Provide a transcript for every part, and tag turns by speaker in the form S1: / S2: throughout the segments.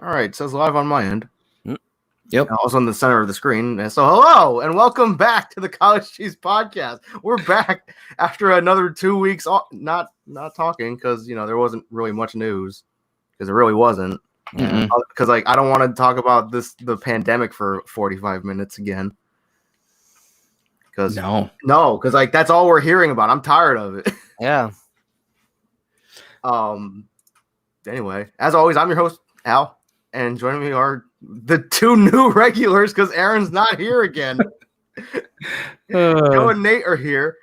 S1: All right, says live on my end.
S2: Yep.
S1: And also in the center of the screen. And so hello and welcome back to the College Cheese Podcast. We're back after another 2 weeks not talking because there wasn't really much news because it really wasn't. Because I don't want to talk about the pandemic for 45 minutes again. Because that's all we're hearing about. I'm tired of it.
S2: Yeah.
S1: Anyway, as always, I'm your host Al, and joining me are the two new regulars because Aaron's not here again. Joe and Nate are here.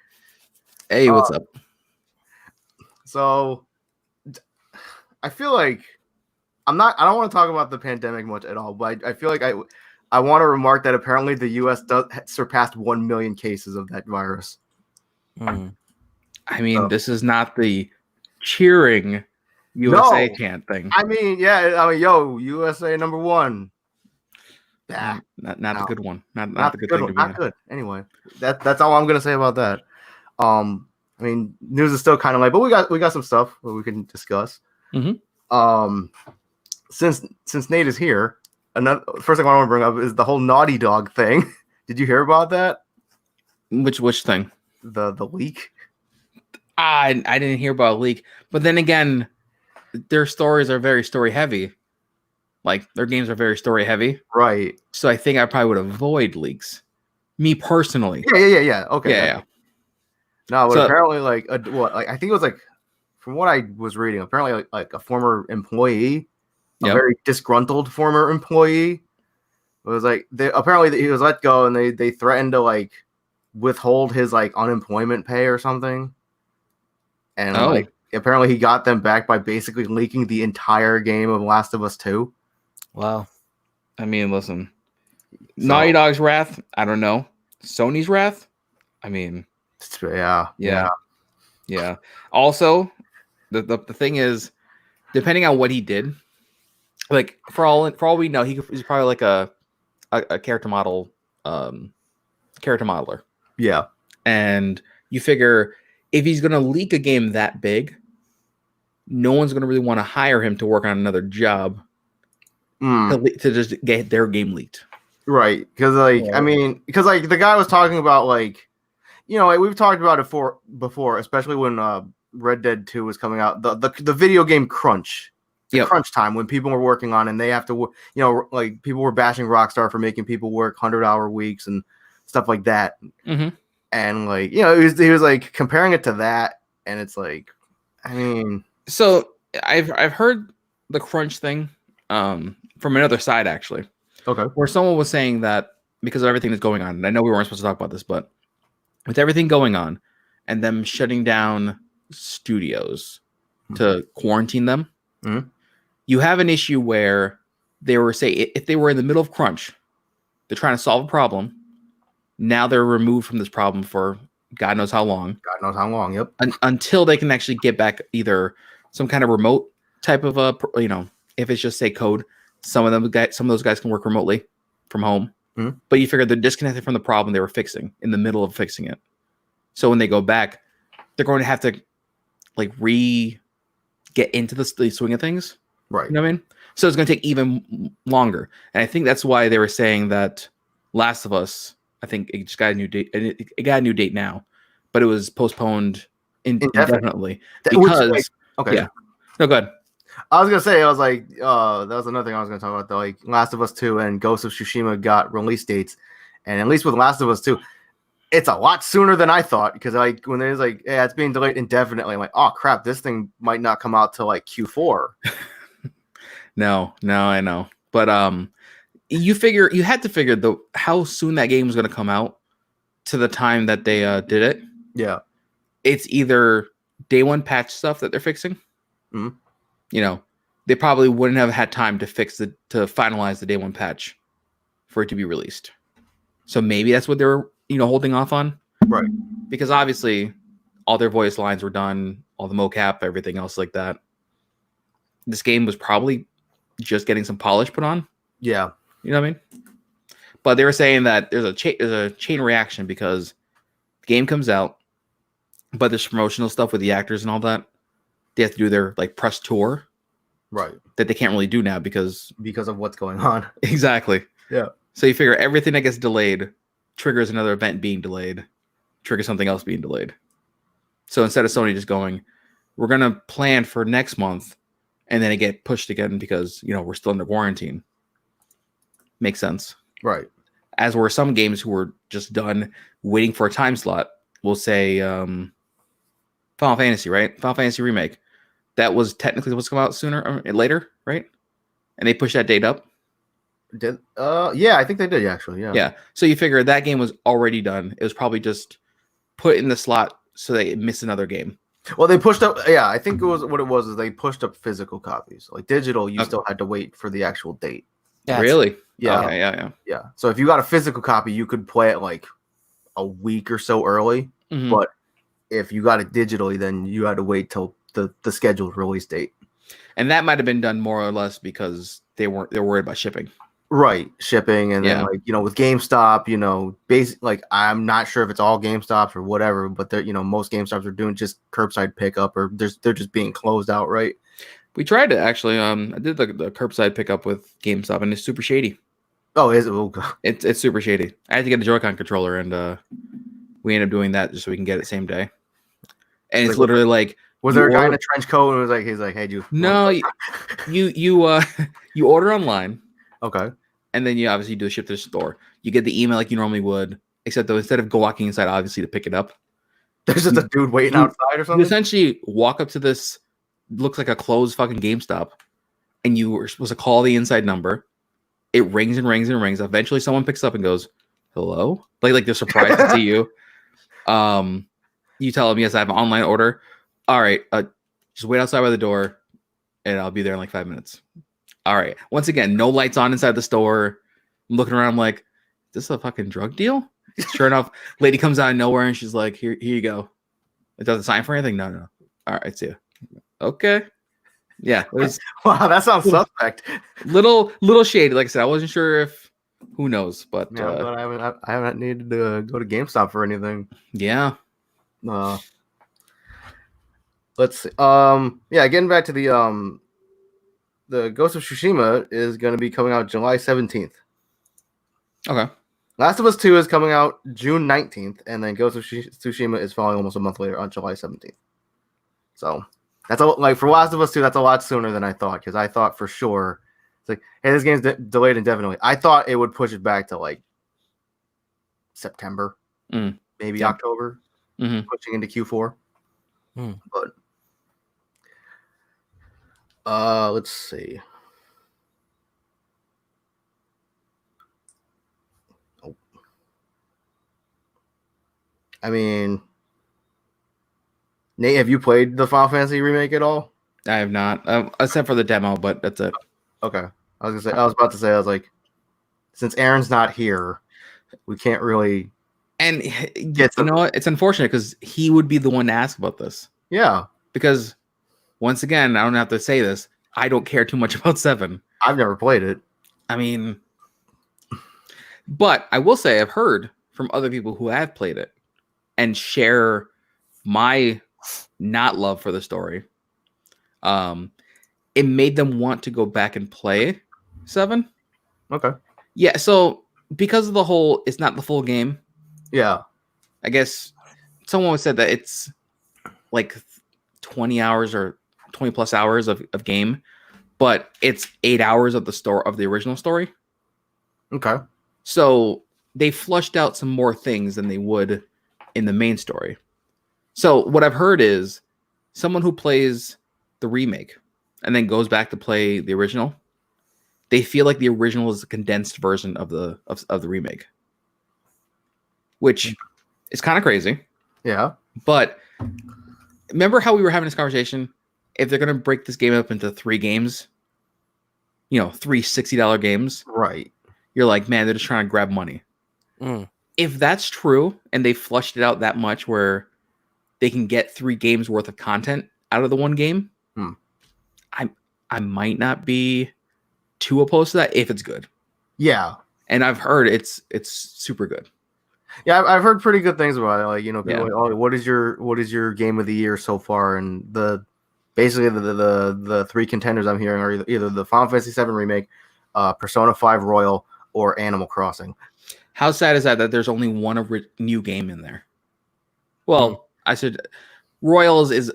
S2: Hey, what's up?
S1: So I feel like I don't want to talk about the pandemic much at all, but I feel like I want to remark that apparently the U.S. surpassed 1 million cases of that virus.
S2: I mean, this is not the cheering USA chant thing.
S1: I mean, USA #1.
S2: Yeah, not the good one. Not the good thing to be.
S1: Not good. Anyway, that's all I'm gonna say about that. I mean, news is still kind of late, but we got some stuff that we can discuss. Since Nate is here, first thing I want to bring up is the whole Naughty Dog thing. Did you hear about that?
S2: Which thing?
S1: The leak.
S2: I didn't hear about a leak, but then again, their stories are very story heavy. Like their games are very story heavy,
S1: right?
S2: So I think I probably would avoid leaks. Me personally.
S1: Yeah. Okay.
S2: Yeah.
S1: No, but apparently, I think it was from what I was reading, apparently like a former employee, a very disgruntled former employee, it was apparently he was let go and they threatened to withhold his unemployment pay or something, and apparently he got them back by basically leaking the entire game of Last of Us 2.
S2: Wow. I mean, listen, Naughty Dog's wrath, I don't know. Sony's wrath, I mean,
S1: yeah.
S2: Also, the thing is, depending on what he did, like for all we know, he's probably like a character modeler.
S1: Yeah.
S2: And you figure if he's gonna leak a game that big, no one's gonna really want to hire him to work on another job to just get their game leaked.
S1: Right. Because the guy was talking about we've talked about it before, especially when Red Dead 2 was coming out. The video game crunch. Crunch time when people were working on and they have to, people were bashing Rockstar for making people work 100-hour weeks and stuff like that.
S2: Mm-hmm.
S1: And he was comparing it to that, and it's
S2: so I've heard the crunch thing from another side actually.
S1: Okay.
S2: Where someone was saying that because of everything that's going on, and I know we weren't supposed to talk about this, but with everything going on and them shutting down studios to quarantine them, you have an issue where they were if they were in the middle of crunch, they're trying to solve a problem. Now they're removed from this problem for God knows how long.
S1: Yep.
S2: Until they can actually get back either some kind of remote type of if it's just say code, some of those guys can work remotely from home. But you figure they're disconnected from the problem they were fixing in the middle of fixing it. So when they go back, they're going to have to get into the swing of things.
S1: Right.
S2: You know what I mean? So it's going to take even longer. And I think that's why they were saying that Last of Us, I think it just got a new date. It got a new date now, but it was postponed indefinitely. Because
S1: okay.
S2: No, go ahead.
S1: I was gonna say, that was another thing I was gonna talk about though. Last of Us 2 and Ghost of Tsushima got release dates, and at least with Last of Us 2, it's a lot sooner than I thought. Because when there's it's being delayed indefinitely, I'm like, oh crap, this thing might not come out till Q4.
S2: No, I know, but you had to figure how soon that game was going to come out to the time that they did it.
S1: Yeah,
S2: it's either day one patch stuff that they're fixing. They probably wouldn't have had time to finalize the day one patch for it to be released. So maybe that's what they were holding off on,
S1: right?
S2: Because obviously all their voice lines were done, all the mocap, everything else like that. This game was probably just getting some polish put on.
S1: Yeah.
S2: You know what I mean? But they were saying that there's a chain reaction because the game comes out, but there's promotional stuff with the actors and all that. They have to do their press tour
S1: Right.
S2: That they can't really do now because
S1: of what's going on.
S2: Exactly.
S1: Yeah.
S2: So you figure everything that gets delayed triggers another event being delayed, triggers something else being delayed. So instead of Sony just going, we're going to plan for next month, and then it get pushed again because, we're still under quarantine. Makes sense.
S1: Right.
S2: As were some games who were just done waiting for a time slot. We'll say Final Fantasy, right? Final Fantasy Remake. That was technically supposed to come out sooner or later, right? And they pushed that date up.
S1: Yeah, I think they did actually.
S2: Yeah. So you figure that game was already done. It was probably just put in the slot so they missed another game.
S1: Well, they pushed up. Yeah, I think what it was is they pushed up physical copies. Like digital, you still had to wait for the actual date.
S2: Really?
S1: Yeah.
S2: Okay,
S1: yeah. So if you got a physical copy, you could play it like a week or so early. Mm-hmm. But if you got it digitally, then you had to wait till the scheduled release date.
S2: And that might have been done more or less because they're worried about shipping.
S1: Right, shipping, and then with GameStop, basic I'm not sure if it's all GameStops or whatever, but most GameStops are doing just curbside pickup or they're just being closed out, right?
S2: We tried it actually. I did the curbside pickup with GameStop, and it's super shady.
S1: Oh, is it? Oh,
S2: it's super shady. I had to get a Joy-Con controller, and we ended up doing that just so we can get it same day. And it's literally like.
S1: Was there a guy in a trench coat and he's like, hey,
S2: No, you order online.
S1: Okay.
S2: And then you obviously do the ship to the store. You get the email like you normally would, except though instead of walking inside, obviously to pick it up,
S1: there's just a dude waiting outside or something.
S2: You essentially walk up to this, looks like a closed fucking GameStop, and you were supposed to call the inside number. It rings and rings and rings. Eventually, someone picks up and goes, "Hello," like they're surprised to see you. You tell them, "Yes, I have an online order." All right, just wait outside by the door, and I'll be there in like 5 minutes. All right. Once again, no lights on inside the store. I'm looking around. I'm like, is this a fucking drug deal? Sure enough, lady comes out of nowhere and she's like, here you go. It doesn't sign for anything? No. All right, see ya. Okay. Yeah. It was,
S1: wow, that sounds suspect.
S2: Little shady. Like I said, I wasn't sure if, who knows, but.
S1: Yeah, but I haven't needed to go to GameStop for anything.
S2: Yeah.
S1: Let's see. Getting back to the Ghost of Tsushima is going to be coming out July 17th.
S2: Okay.
S1: Last of Us 2 is coming out June 19th, and then Ghost of Tsushima is following almost a month later on July 17th. So that's for Last of Us 2, that's a lot sooner than I thought, because I thought for sure it's like, hey, this game's delayed indefinitely. I thought it would push it back to like September, maybe October, pushing into Q4. But let's see. Oh. I mean, Nate, have you played the Final Fantasy remake at all?
S2: I have not, except for the demo, but that's it.
S1: Okay. I was about to say, I was like, since Aaron's not here, we can't really.
S2: And you know what? It's unfortunate because he would be the one to ask about this.
S1: Yeah.
S2: Because once again, I don't have to say this. I don't care too much about 7.
S1: I've never played it.
S2: I mean, but I will say I've heard from other people who have played it and share my not love for the story. It made them want to go back and play 7.
S1: Okay.
S2: Yeah, so because of the whole, it's not the full game.
S1: Yeah.
S2: I guess someone said that it's like 20 hours or 20 plus hours of game, but it's 8 hours of the original story.
S1: Okay.
S2: So they flushed out some more things than they would in the main story. So what I've heard is someone who plays the remake and then goes back to play the original, they feel like the original is a condensed version of the remake, which is kind of crazy.
S1: Yeah.
S2: But remember how we were having this conversation? If they're going to break this game up into 3 games, 3 $60 games,
S1: right?
S2: You're like, man, they're just trying to grab money. If that's true and they flushed it out that much where they can get 3 games worth of content out of the one game, I might not be too opposed to that if it's good.
S1: Yeah.
S2: And I've heard it's super good.
S1: Yeah, I've heard pretty good things about it. Like, people like, oh, what is your game of the year so far? And the basically the three contenders I'm hearing are either the Final Fantasy VII remake, Persona 5 Royal, or Animal Crossing.
S2: How sad is that there's only one new game in there? Well, I said Royals is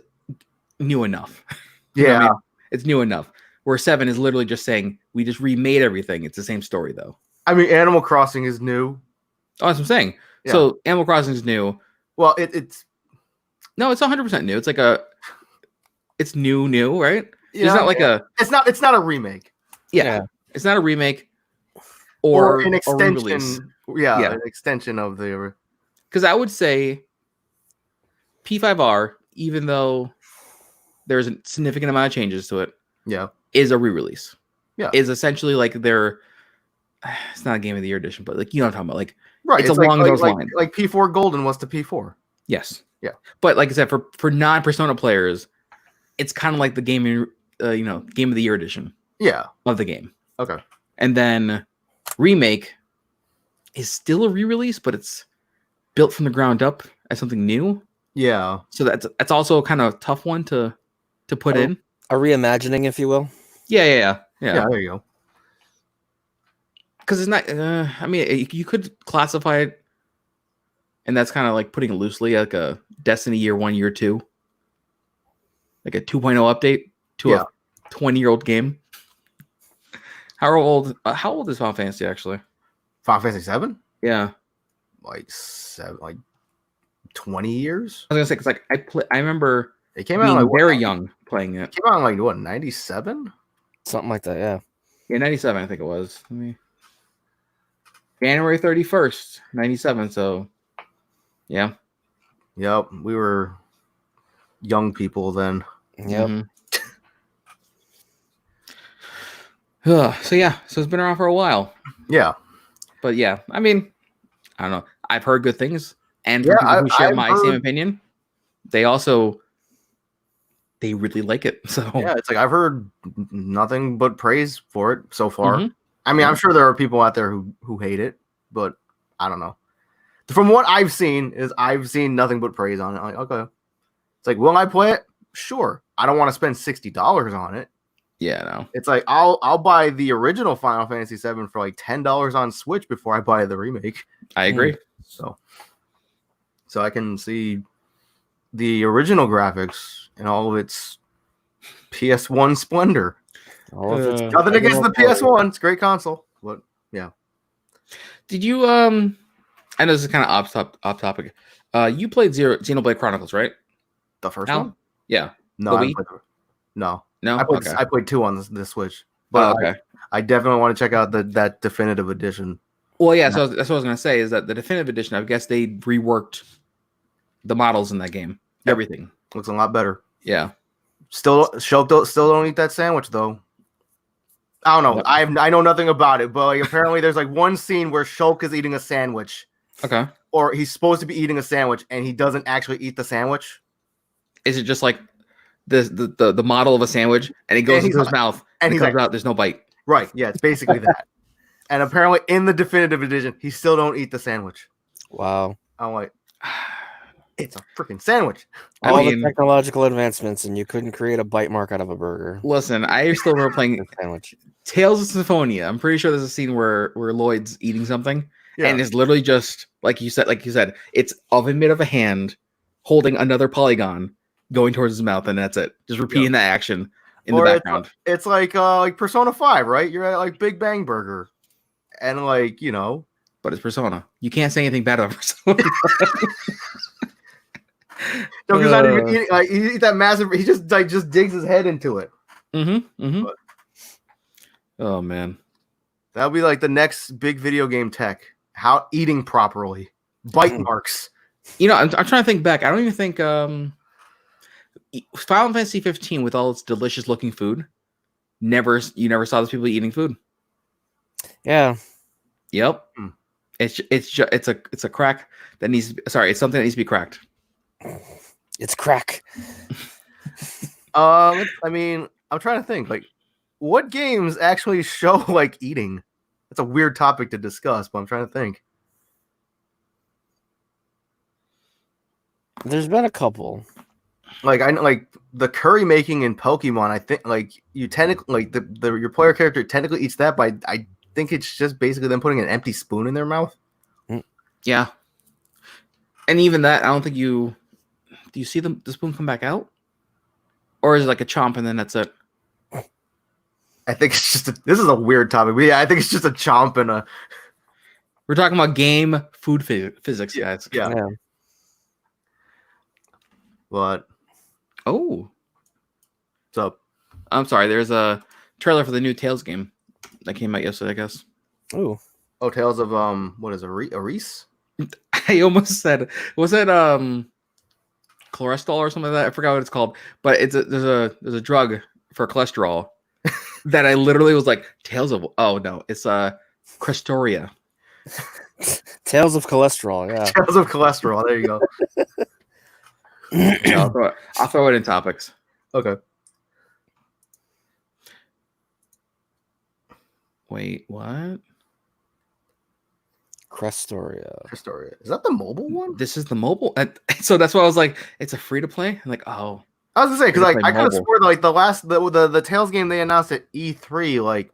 S2: new enough.
S1: Yeah,
S2: I mean? It's new enough. Where 7 is literally just saying we just remade everything. It's the same story though.
S1: I mean, Animal Crossing is new.
S2: Oh, that's what I'm saying. Yeah. So Animal Crossing is new.
S1: Well, it's
S2: 100% new. It's like it's new, right?
S1: Yeah,
S2: it's not like
S1: it's not a remake.
S2: Yeah. It's not a remake or
S1: an extension. An extension of the.
S2: Because I would say P5R, even though there's a significant amount of changes to it, is a re-release. Yeah, is essentially like their. It's not a Game of the Year edition, but like you know what I'm talking about. Like it's along those lines.
S1: Like P4 Golden was to P4.
S2: Yes.
S1: Yeah.
S2: But like I said, for non-Persona players, it's kind of like the Game of the Year edition.
S1: Yeah.
S2: Of the game.
S1: Okay.
S2: And then Remake is still a re-release, but it's built from the ground up as something new.
S1: Yeah.
S2: So that's also kind of a tough one to put in.
S3: A reimagining, if you will.
S2: Yeah.
S1: There you go.
S2: Because it's not. I mean, you could classify it, and that's kind of like putting it loosely, like a Destiny Year 1, Year 2, like a 2.0 update to a 20-year-old game. How old is Final Fantasy actually?
S1: Final Fantasy 7?
S2: Yeah,
S1: like 20 years.
S2: I was gonna say because I remember
S1: it came out
S2: very young playing it.
S1: It came out in 97,
S3: something like that.
S2: Yeah, 97. I think it was. January 31st, 97. So, yeah.
S1: Yep, we were young people then.
S3: Yep.
S2: So it's been around for a while.
S1: Yeah,
S2: but yeah, I mean, I don't know. I've heard good things, and from people who share my same opinion, they really like it. So
S1: yeah, it's like I've heard nothing but praise for it so far. I mean, I'm sure there are people out there who hate it, but I don't know. From what I've seen nothing but praise on it. I'm like, okay, it's like, will I play it? Sure. I don't want to spend $60 on it.
S2: Yeah, no.
S1: It's like I'll buy the original Final Fantasy VII for like $10 on Switch before I buy the remake.
S2: I agree.
S1: So I can see the original graphics and all of its PS1 splendor. Nothing against the PS1. It's a great console. But yeah.
S2: Did you I know this is kind of off topic. You played Xenoblade Chronicles, right?
S1: The first one?
S2: Yeah.
S1: No,
S2: No.
S1: I played 2 on the Switch. But
S2: okay.
S1: I definitely want to check out that definitive edition.
S2: Well, yeah, so that's what I was gonna say is that the definitive edition, I guess they reworked the models in that game. Yep. Everything.
S1: Looks a lot better.
S2: Yeah.
S1: Still don't eat that sandwich though. I don't know. Yep. I know nothing about it, but like apparently there's like one scene where Shulk is eating a sandwich.
S2: Okay.
S1: Or he's supposed to be eating a sandwich and he doesn't actually eat the sandwich.
S2: Is it just like the model of a sandwich and it goes into his mouth and it comes out, there's no bite?
S1: Right. Yeah, it's basically that. And apparently in the definitive edition, he still don't eat the sandwich.
S3: Wow.
S1: I'm like, it's a freaking sandwich.
S3: All the technological advancements, and you couldn't create a bite mark out of a burger.
S2: Listen, I still remember playing
S3: sandwich.
S2: Tales of Symphonia. I'm pretty sure there's a scene where Lloyd's eating something, and it's literally just like you said, it's of a mid of a hand holding another polygon going towards his mouth, and that's it. Just repeating that action in the background.
S1: It's like Persona 5, right? You're at like Big Bang Burger, and like
S2: but it's Persona. You can't say anything bad about Persona.
S1: No, because not even eating. Like he eat that massive. He just digs his head into it.
S2: But, oh man,
S1: that'll be like the next big video game tech. How eating properly, bite marks.
S2: I'm trying to think back. I don't even think Final Fantasy 15 with all its delicious looking food. You never saw those people eating food.
S3: Yeah.
S2: Yep. It's a crack that needs. It's something that needs to be cracked.
S3: It's crack.
S1: I mean, I'm trying to think. Like, what games actually show like eating? That's a weird topic to discuss, but I'm trying to think.
S3: There's been a couple.
S1: like I know, like the curry making in Pokemon. I think like you technically like your player character technically eats that, but I think it's just basically them putting an empty spoon in their mouth.
S2: Yeah, and even that, I don't think you do. You see the spoon come back out, or is it like a chomp and then that's it?
S1: I think it's just this is a weird topic, but yeah, I think it's just a chomp and a.
S2: We're talking about game food physics, guys.
S1: Yeah. But
S2: oh,
S1: what's up?
S2: I'm sorry. There's a trailer for the new Tales game that came out yesterday, I guess.
S3: Oh,
S1: Tales of what is a Reese?
S2: I almost said, was it cholesterol or something like that? I forgot what it's called, but there's a drug for cholesterol that I literally was like, Tales of, oh no, it's Crestoria.
S3: Tales of cholesterol, yeah.
S1: Tales of cholesterol. There you go.
S2: Yeah, I'll throw it in topics.
S1: Okay.
S2: Wait, what?
S3: Crestoria.
S1: Is that the mobile one?
S2: This is the mobile. So that's why I was like, it's a free to play. I'm like, oh.
S1: I was gonna say because like I could have sworn like the Tales game they announced at E3 like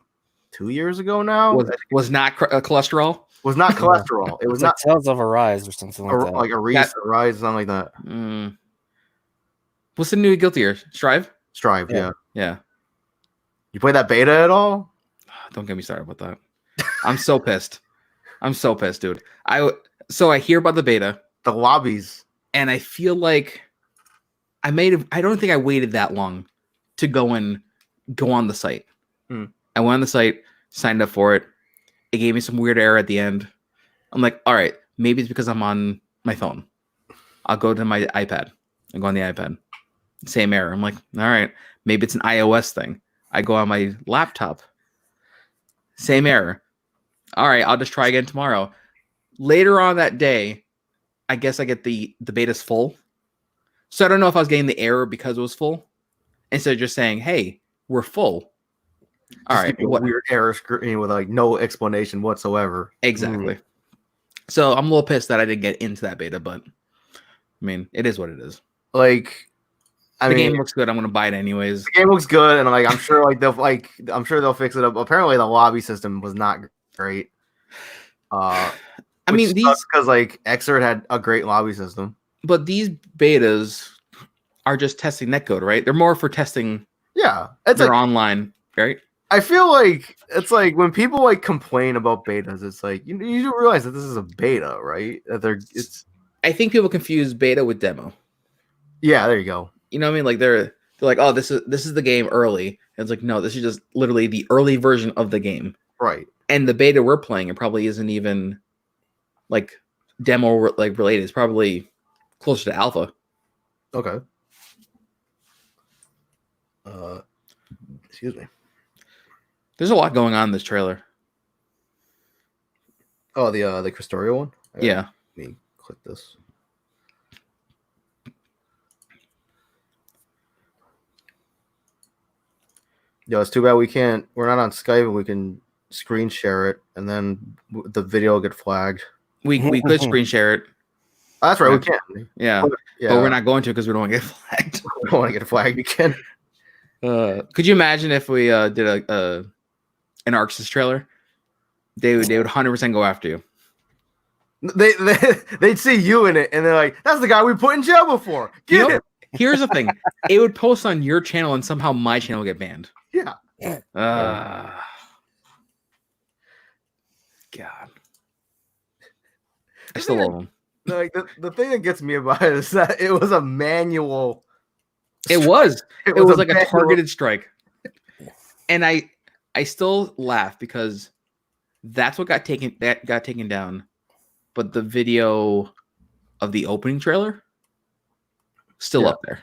S1: 2 years ago now
S2: was not cholesterol.
S1: Was not cholesterol. It was
S3: like
S1: not
S3: Tales of Arise or something like that.
S1: Like Arise, something like that.
S2: What's the new Guilty Gear? Strive,
S1: yeah. You play that beta at all?
S2: Don't get me started with that. I'm so pissed. Dude. So I hear about the beta,
S1: the lobbies, and
S2: I feel like I don't think I waited that long to go on the site. I went on the site, signed up for it. It gave me some weird error at the end. I'm like, all right, maybe it's because I'm on my phone. I'll go to my iPad. I go on the iPad. Same error. I'm like, all right, maybe it's an iOS thing. I go on my laptop. Same error. All right, I'll just try again tomorrow. Later on that day, I guess I get the beta's full. So I don't know if I was getting the error because it was full, instead of just saying, hey, we're full. All right,
S1: what weird error screen with like no explanation whatsoever.
S2: Exactly. So I'm a little pissed that I didn't get into that beta, but I mean, it is what it is.
S1: Like,
S2: the game looks good. I'm gonna buy it anyways.
S1: The game looks good, and like I'm sure they'll fix it up. Apparently, the lobby system was not great.
S2: I mean,
S1: because like Xrd had a great lobby system,
S2: but these betas are just testing netcode, right? They're more for testing.
S1: Yeah, it's
S2: like online, right?
S1: I feel like it's like when people like complain about betas, it's like you do realize that this is a beta, right?
S2: I think people confuse beta with demo.
S1: Yeah, there you go.
S2: You know what I mean? Like they're like, oh, this is the game early. And it's like, no, this is just literally the early version of the game.
S1: Right.
S2: And the beta we're playing, it probably isn't even like demo like related. It's probably closer to alpha.
S1: Okay. Excuse me.
S2: There's a lot going on in this trailer.
S1: Oh, the Crestoria one?
S2: Yeah.
S1: Let me click this. Yo, it's too bad we're not on Skype and we can screen share it and then the video will get flagged.
S2: We could screen share it.
S1: Oh, that's right, we can.
S2: Yeah. But we're not going to because we don't want to get flagged.
S1: We don't want to get flagged, we can.
S2: Could you imagine if we did an Arxis trailer? They would 100% go after you.
S1: They'd see you in it and they're like, that's the guy we put in jail before. Get him.
S2: Here's the thing. It would post on your channel and somehow my channel would get banned.
S1: Yeah.
S2: God. I still love them.
S1: Like the thing that gets me about it is that it was a manual.
S2: It was like a targeted strike. And I still laugh because that's what got taken down. But the video of the opening trailer still up there.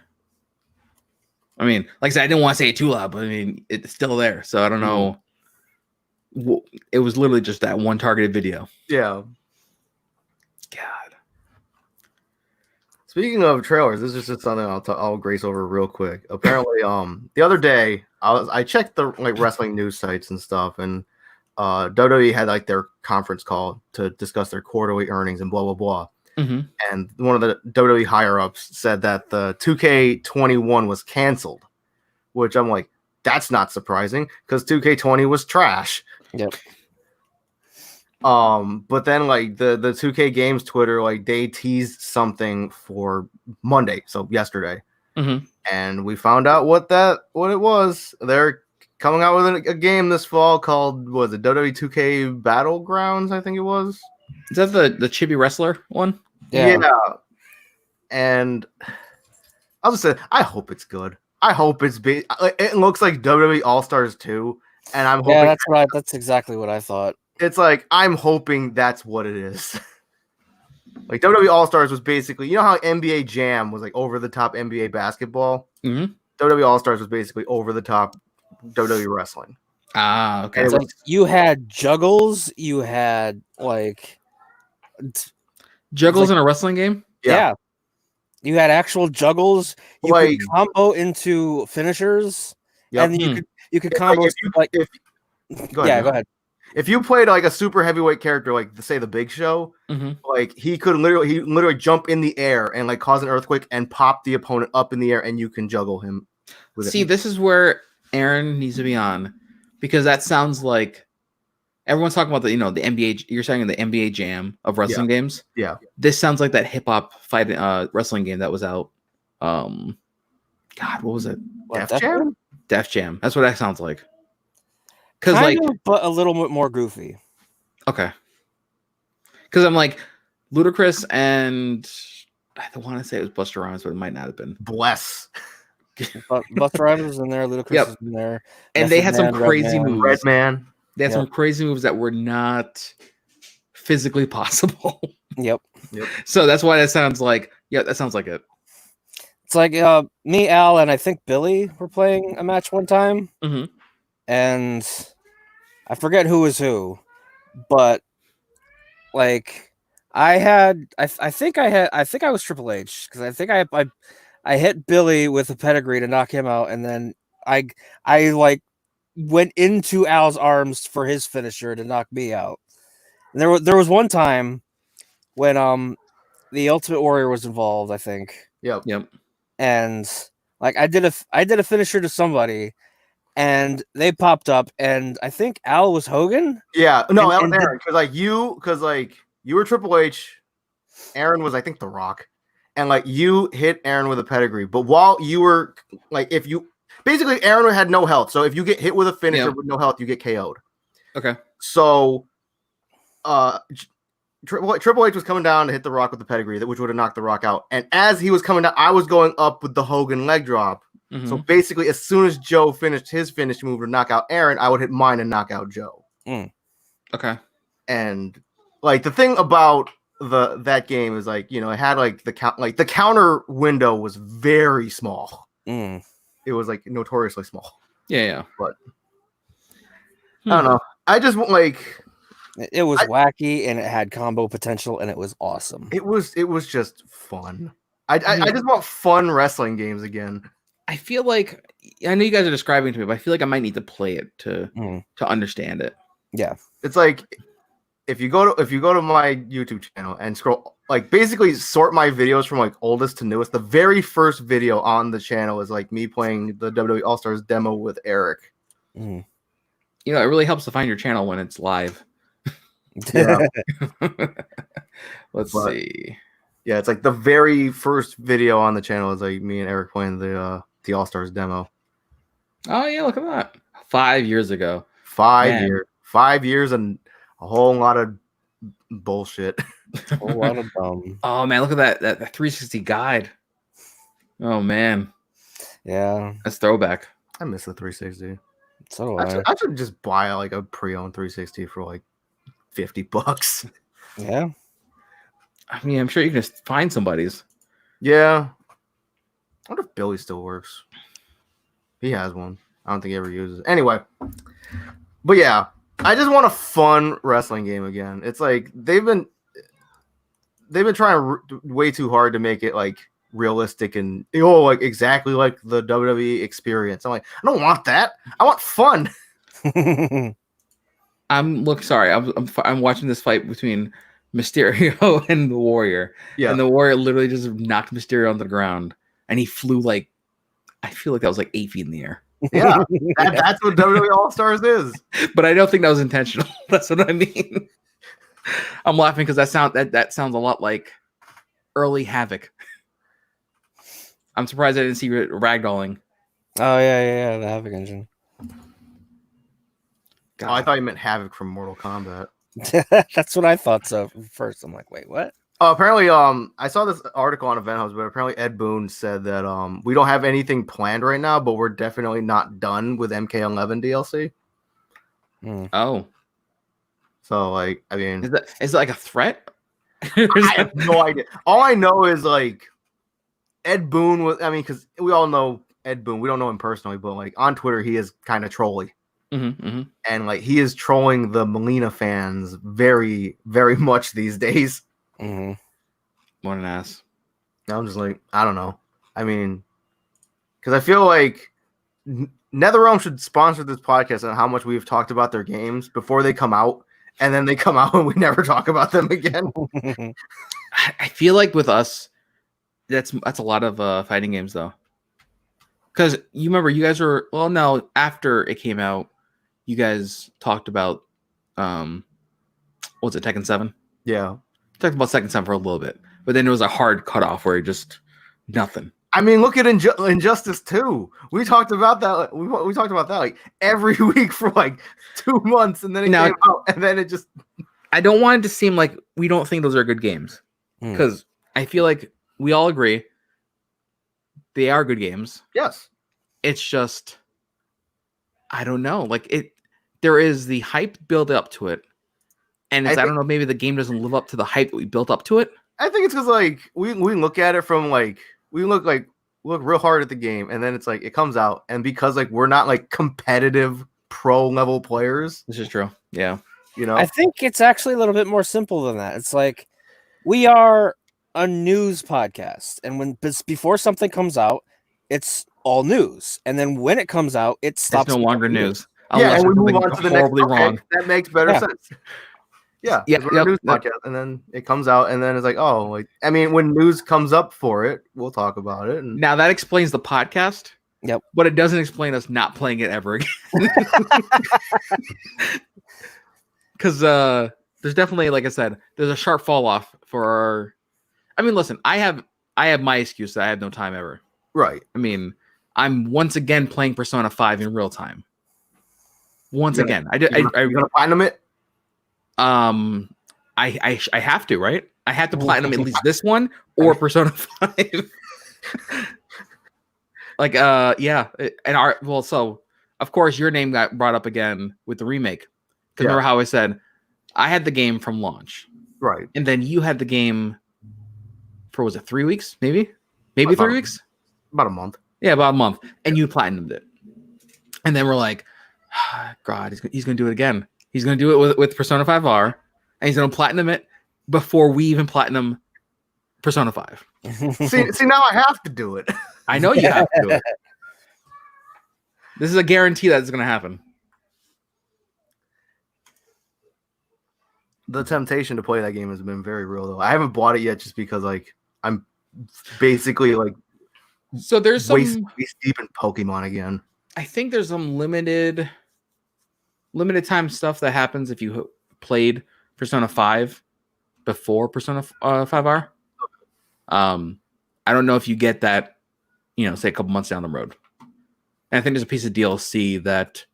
S2: I mean, like I said, I didn't want to say it too loud, but I mean, it's still there. So I don't know. It was literally just that one targeted video.
S1: Yeah.
S2: God.
S1: Speaking of trailers, this is just something I'll grace over real quick. Apparently, the other day I checked the like wrestling news sites and stuff, and WWE had like their conference call to discuss their quarterly earnings and blah blah blah. and one of the WWE higher ups said that the 2K21 was canceled, which I'm like, that's not surprising because 2K20 was trash.
S3: Yep.
S1: But then like the 2K Games Twitter, like they teased something for Monday, so yesterday, and we found out what it was. They're coming out with a game this fall called, was it WWE 2K Battlegrounds? I think it was.
S2: Is that the chibi wrestler one?
S1: Yeah. And I'll just say, I hope it's good. I hope it's it looks like WWE All Stars 2, and I'm hoping
S3: that's exactly what I thought.
S1: It's like I'm hoping that's what it is. Like WWE All Stars was basically, you know how NBA Jam was like over the top NBA basketball. WWE All Stars was basically over the top WWE wrestling.
S2: Ah, okay.
S3: It's like you had juggles, you had like
S2: juggles in a wrestling game.
S3: Yeah. You had actual juggles. You could combo into finishers, and you could combo go ahead.
S1: If you played like a super heavyweight character, like say the Big Show, like he literally jump in the air and like cause an earthquake and pop the opponent up in the air, and you can juggle him.
S2: See, this is where Aaron needs to be on, because that sounds like everyone's talking about the NBA. You're saying the NBA Jam of wrestling games.
S1: Yeah,
S2: this sounds like that hip hop fight wrestling game that was out. God, what was it?
S1: Def Jam.
S2: Def Jam. That's what that sounds like. Because
S3: but a little bit more goofy.
S2: Okay. Because I'm like Ludacris and I want to say it was Busta Rhymes, but it might not have been.
S1: Bless.
S3: Busta Rhymes was in there. Ludacris was in there.
S2: And they had some crazy moves.
S1: Redman.
S2: They had some crazy moves that were not physically possible.
S3: Yep.
S2: So that's why that sounds like. Yeah, that sounds like it.
S3: It's like me, Al, and I think Billy were playing a match one time. And I forget who was who, but like I think I was Triple H, because I think I hit Billy with a pedigree to knock him out, and then I like went into Al's arms for his finisher to knock me out. And there was one time when the Ultimate Warrior was involved, I think.
S2: Yep.
S3: And like I did a finisher to somebody, and they popped up, and I think Al was Hogan.
S1: Yeah, no, Al was Aaron, because you were Triple H, Aaron was I think The Rock, and like you hit Aaron with a pedigree, but while you were like, if you basically Aaron had no health, so if you get hit with a finisher with no health, you get KO'd.
S2: Okay.
S1: So, Triple H was coming down to hit The Rock with the pedigree, which would have knocked The Rock out, and as he was coming down, I was going up with the Hogan leg drop. So basically, as soon as Joe finished his finish move to knock out Aaron, I would hit mine and knock out Joe.
S2: Okay.
S1: And like the thing about that game is like, it had like the counter window was very small. It was like notoriously small.
S2: Yeah.
S1: But I don't know. I just like
S3: it was wacky, and it had combo potential, and it was awesome.
S1: It was just fun. I just want fun wrestling games again.
S2: I feel like I know you guys are describing it to me, but I feel like I might need to play it to understand it.
S3: Yeah,
S1: it's like if you go to my YouTube channel and scroll, like basically sort my videos from like oldest to newest. The very first video on the channel is like me playing the WWE All Stars demo with Eric.
S2: It really helps to find your channel when it's live.
S1: Yeah.
S2: Let's see.
S1: Yeah, it's like the very first video on the channel is like me and Eric playing the All Stars demo.
S2: Oh yeah, look at that! 5 years ago.
S1: 5 years and a whole lot of bullshit.
S3: A whole lot of dumb.
S2: Oh man, look at that 360 guide. Oh man,
S3: yeah,
S2: that's throwback.
S1: I miss the 360.
S3: So do I.
S1: I should just buy like a pre-owned 360 for like $50.
S3: Yeah.
S2: I mean, I'm sure you can just find somebody's.
S1: Yeah. I wonder if Billy still works. He has one. I don't think he ever uses it. Anyway. But yeah, I just want a fun wrestling game again. It's like they've been trying way too hard to make it like realistic and like exactly like the WWE experience. I'm like, I don't want that. I want fun.
S2: I'm watching this fight between Mysterio and the Warrior.
S1: Yeah.
S2: And the Warrior literally just knocked Mysterio on the ground. And he flew like, I feel like that was like 8 feet in the air.
S1: Yeah. That's what WWE All-Stars is.
S2: But I don't think that was intentional. That's what I mean. I'm laughing because that sounds a lot like early Havoc. I'm surprised I didn't see ragdolling.
S3: Oh yeah, the Havoc engine.
S1: God. Oh, I thought you meant Havoc from Mortal Kombat.
S3: That's what I thought so first. I'm like, wait, what?
S1: Oh, apparently, I saw this article on Event House, but apparently Ed Boon said that we don't have anything planned right now, but we're definitely not done with MK11 DLC.
S2: Oh,
S1: so like, I mean,
S2: is it like a threat?
S1: I have no idea. All I know is like Ed Boon was. I mean, because we all know Ed Boon. We don't know him personally, but like on Twitter, he is kind of trolly. And like he is trolling the Melina fans very, very much these days.
S2: What an ass.
S1: I'm just like, I don't know. I mean, because I feel like NetherRealm should sponsor this podcast on how much we've talked about their games before they come out, and then they come out and we never talk about them again.
S2: I feel like with us, that's a lot of fighting games though. Because you remember, you guys were after it came out, you guys talked about what's it, Tekken 7?
S1: Yeah.
S2: Talked about Tekken 7 for a little bit. But then it was a hard cutoff where it just nothing.
S1: I mean, look at Injustice 2. We talked about that. We talked about that like every week for like 2 months, and then it came out, and then it just.
S2: I don't want it to seem like we don't think those are good games, because I feel like we all agree they are good games.
S1: Yes.
S2: It's just, I don't know. Like there is the hype build up to it, and I don't know. Maybe the game doesn't live up to the hype that we built up to it.
S1: I think it's because like we look at it from like we look real hard at the game, and then it's like it comes out, and because like we're not like competitive pro level players.
S2: This is true. Yeah.
S3: I think it's actually a little bit more simple than that. It's like we are a news podcast, and before something comes out, it's all news, and then when it comes out, it stops.
S2: It's no longer news.
S1: Yeah, and we move on to the next. Okay, that makes better sense. Yeah, we're a news podcast, and then it comes out, and then it's like, oh, like I mean, when news comes up for it, we'll talk about it. And...
S2: Now that explains the podcast.
S3: Yep,
S2: but it doesn't explain us not playing it ever again. Because there's definitely, like I said, there's a sharp fall off for our. I mean, listen, I have my excuse that I have no time ever.
S1: Right.
S2: I mean, I'm once again playing Persona 5 in real time. Once again, I
S1: gonna platinum it.
S2: I have to, right? I have to platinum at least this one or Persona 5. Like, yeah, and so of course your name got brought up again with the remake. Because remember how I said I had the game from launch,
S1: right?
S2: And then you had the game for, was it 3 weeks? Maybe 3 weeks?
S1: About a month.
S2: Yeah, about a month. And you platinumed it. And then we're like, God, he's going to do it again. He's going to do it with Persona 5R, and he's going to platinum it before we even platinum Persona 5.
S1: see, now I have to do it.
S2: I know you have to do it. This is a guarantee that it's going to happen.
S1: The temptation to play that game has been very real, though. I haven't bought it yet just because, like, I'm basically, like,
S2: so there's
S1: waist deep in Pokemon again.
S2: I think there's some limited time stuff that happens if you played Persona 5 before Persona 5R. I don't know if you get that, say a couple months down the road. And I think there's a piece of DLC that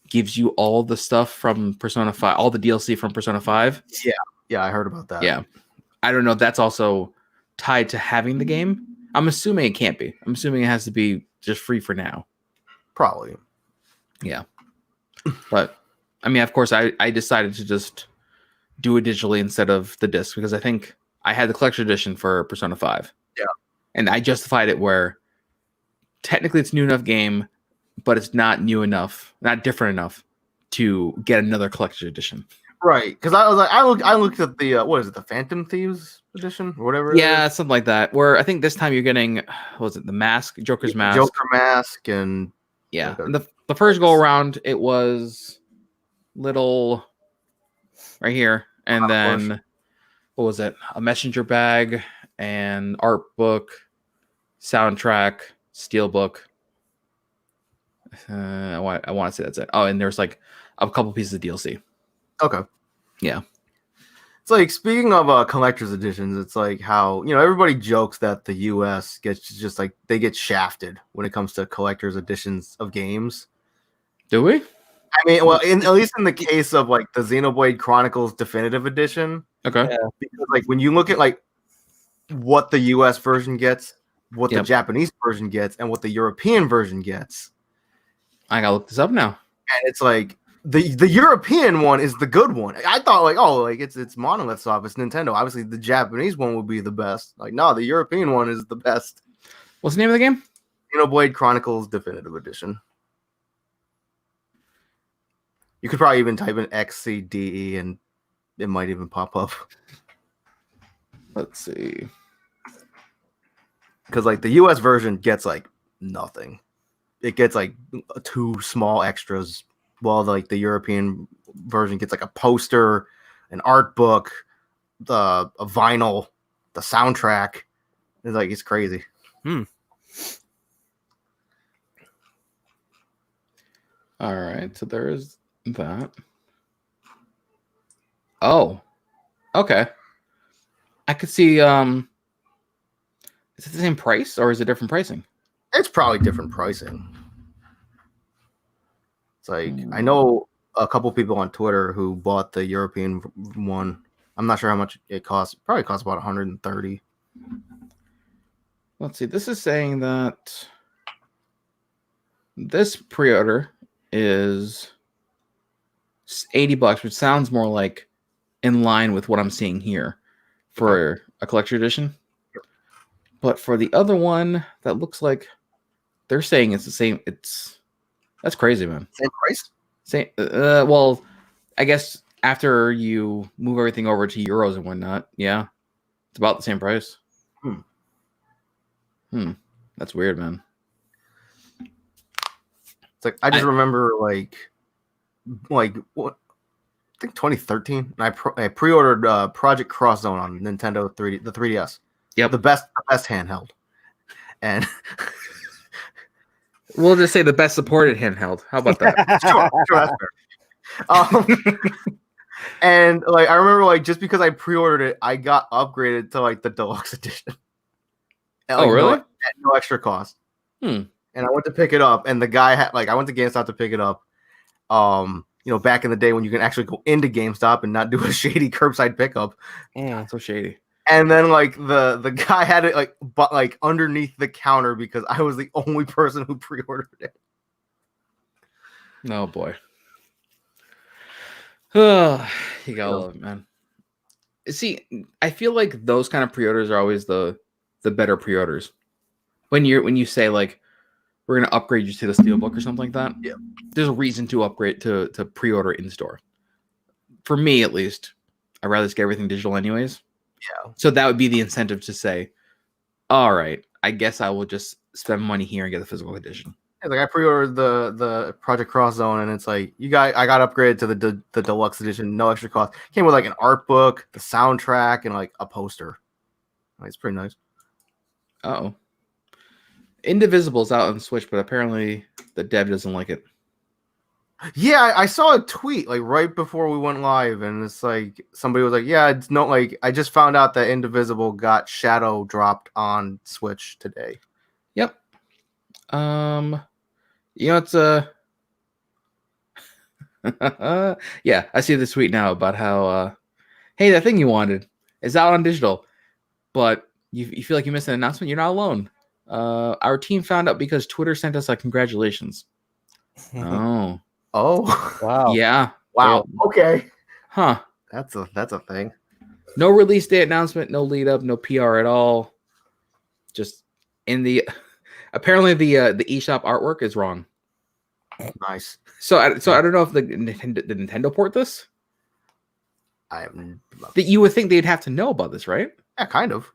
S2: gives you all the stuff from Persona 5, all the DLC from Persona 5.
S1: Yeah, I heard about that.
S2: Yeah. I don't know if that's also tied to having the game. I'm assuming it can't be. I'm assuming it has to be just free for now.
S1: Probably.
S2: Yeah. But, I mean, of course, I decided to just do it digitally instead of the disc because I think I had the collection edition for Persona 5.
S1: Yeah.
S2: And I justified it where technically it's a new enough game, but it's not new enough, not different enough to get another collection edition.
S1: Right, because I was like, I looked at the what is it, the Phantom Thieves edition or whatever.
S2: Yeah, something like that. Where I think this time you're getting, what was it, the mask, Joker's mask,
S1: Joker mask, and
S2: yeah. And the first go around, it was little right here, and then what was it? A messenger bag, an art book, soundtrack, steelbook. I want to say that's it. Oh, and there's like a couple pieces of DLC.
S1: Okay.
S2: Yeah.
S1: It's like, speaking of collector's editions, it's like how, everybody jokes that the US gets just like, they get shafted when it comes to collector's editions of games.
S2: Do we?
S1: I mean, well, at least in the case of like the Xenoblade Chronicles Definitive Edition.
S2: Okay.
S3: Yeah.
S1: Because like when you look at like what the US version gets, what the Japanese version gets, and what the European version gets.
S2: I gotta look this up now.
S1: And it's like, the European one is the good one. I thought like, oh, like it's Monolith Soft, it's Nintendo. Obviously, the Japanese one would be the best. Like, no, the European one is the best.
S2: What's the name of the game?
S1: Xenoblade Chronicles Definitive Edition. You could probably even type in XCDE and it might even pop up.
S2: Let's see.
S1: Because like the US version gets like nothing. It gets like 2 small extras, while like the European version gets like a poster, an art book, a vinyl, the soundtrack. It's crazy.
S2: All right, so there's that. Oh, okay. I could see. Is it the same price or is it different pricing?
S1: It's probably different pricing. It's like, I know a couple people on Twitter who bought the European one. I'm not sure how much it costs. It probably costs about 130.
S2: Let's see. This is saying that this pre-order is $80, which sounds more like in line with what I'm seeing here for a collector edition. But for the other one, that looks like they're saying it's the same. That's crazy, man.
S1: Same price?
S2: Same. Well, I guess after you move everything over to euros and whatnot, yeah, it's about the same price. That's weird, man.
S1: It's like, I just remember like what, I think 2013. And I pre-ordered Project Cross Zone on Nintendo 3D, the 3DS.
S2: Yep,
S1: the best handheld, and
S2: we'll just say the best supported handheld. How about that?
S1: sure, that's fair. And like I remember, like just because I pre-ordered it, I got upgraded to like the deluxe edition. At, like,
S2: really?
S1: At no extra cost. And I went to pick it up, and the guy had I went to GameStop to pick it up. Back in the day when you can actually go into GameStop and not do a shady curbside pickup.
S2: Yeah, so shady.
S1: And then like the guy had it like underneath the counter because I was the only person who pre-ordered it.
S2: Oh boy. You gotta love it, man. See, I feel like those kind of pre-orders are always the better pre-orders. When you say like we're gonna upgrade you to the Steelbook or something like that,
S1: yeah,
S2: there's a reason to upgrade to pre-order in store. For me, at least, I'd rather just get everything digital anyways.
S1: Yeah.
S2: So that would be the incentive to say, all right, I guess I will just spend money here and get the physical edition.
S1: Yeah, like I pre-ordered the Project Cross Zone, and it's like I got upgraded to the deluxe edition, no extra cost. Came with like an art book, the soundtrack, and like a poster. It's pretty nice.
S2: Oh, Indivisible's out on Switch, but apparently the dev doesn't like it.
S1: Yeah, I saw a tweet like right before we went live, and it's like somebody was like, "Yeah, it's not like I just found out that Indivisible got shadow dropped on Switch today."
S2: Yep. It's yeah, I see the tweet now about how hey, that thing you wanted is out on digital, but you feel like you missed an announcement. You're not alone. Our team found out because Twitter sent us a congratulations.
S1: Oh,
S3: wow.
S2: Yeah.
S1: Wow. Okay.
S2: Huh.
S1: That's a thing.
S2: No release date announcement, no lead up, no PR at all. Just in the apparently the eShop artwork is wrong.
S1: Nice.
S2: So I don't know if the Nintendo port this.
S1: That
S2: you would think they'd have to know about this, right?
S1: Yeah, kind of.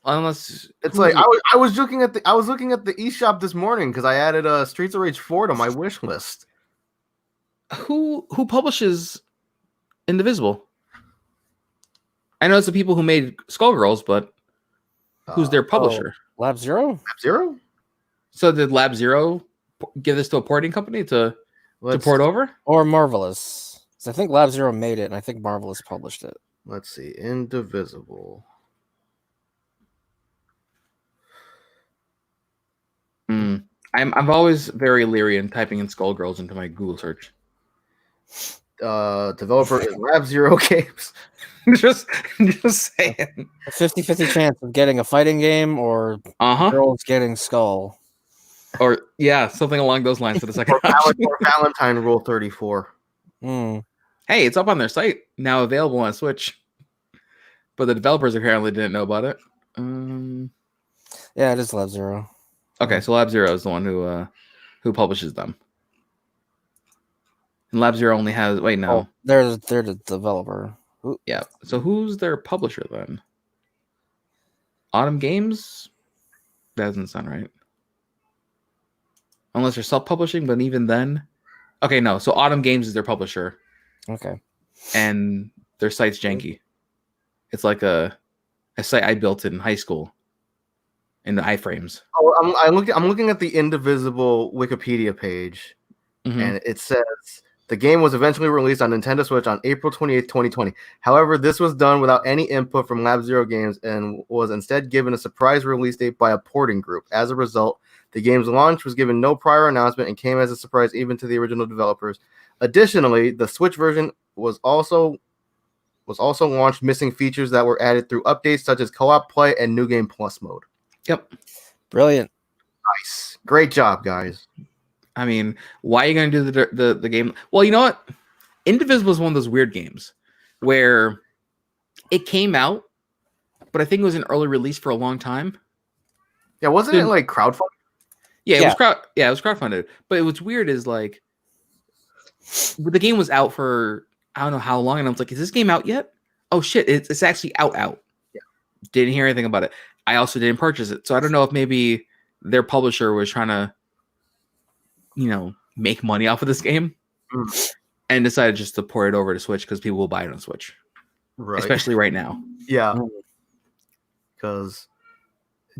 S2: Unless
S1: it's like I was looking at the eShop this morning because I added Streets of Rage 4 to my wish list.
S2: Who publishes Indivisible? I know it's the people who made Skullgirls, but who's their publisher?
S3: Lab Zero?
S1: Lab Zero?
S2: So did Lab Zero give this to a porting company to port over?
S3: Or Marvelous? So I think Lab Zero made it, and I think Marvelous published it.
S1: Let's see. Indivisible.
S2: I'm always very leery in typing in Skullgirls into my Google search.
S1: Developer is Lab Zero Games.
S2: just saying.
S3: A 50-50 chance of getting a fighting game or girls getting Skull.
S2: Or something along those lines for the second
S1: or Valentine Rule 34.
S3: Mm.
S2: Hey, it's up on their site now, available on Switch. But the developers apparently didn't know about it.
S3: Yeah, it is Lab Zero.
S2: Okay, so Lab Zero is the one who publishes them. And Lab Zero only has
S3: they're the developer.
S2: Yeah. So who's their publisher then? Autumn Games? That doesn't sound right. Unless they're self-publishing, but even then. Okay, no. So Autumn Games is their publisher.
S3: Okay.
S2: And their site's janky. It's like a site I built in high school. In the iframes.
S1: Oh, I'm looking at the Indivisible Wikipedia page, and it says the game was eventually released on Nintendo Switch on April 28th, 2020. However, this was done without any input from Lab Zero Games and was instead given a surprise release date by a porting group. As a result, the game's launch was given no prior announcement and came as a surprise even to the original developers. Additionally, the Switch version was also launched missing features that were added through updates such as co-op play and New Game Plus mode.
S2: Yep.
S3: Brilliant.
S1: Nice. Great job, guys.
S2: I mean, why are you going to do the game? Well, you know what? Indivisible is one of those weird games where it came out, but I think it was an early release for a long time.
S1: Yeah, wasn't it like crowdfunded?
S2: Yeah, it was crowdfunded. But what's weird is like the game was out for I don't know how long, and I was like, is this game out yet? Oh shit, it's actually out. Yeah. Didn't hear anything about it. I also didn't purchase it. So I don't know if maybe their publisher was trying to, make money off of this game and decided just to port it over to Switch because people will buy it on Switch.
S1: Right.
S2: Especially right now.
S1: Yeah. Because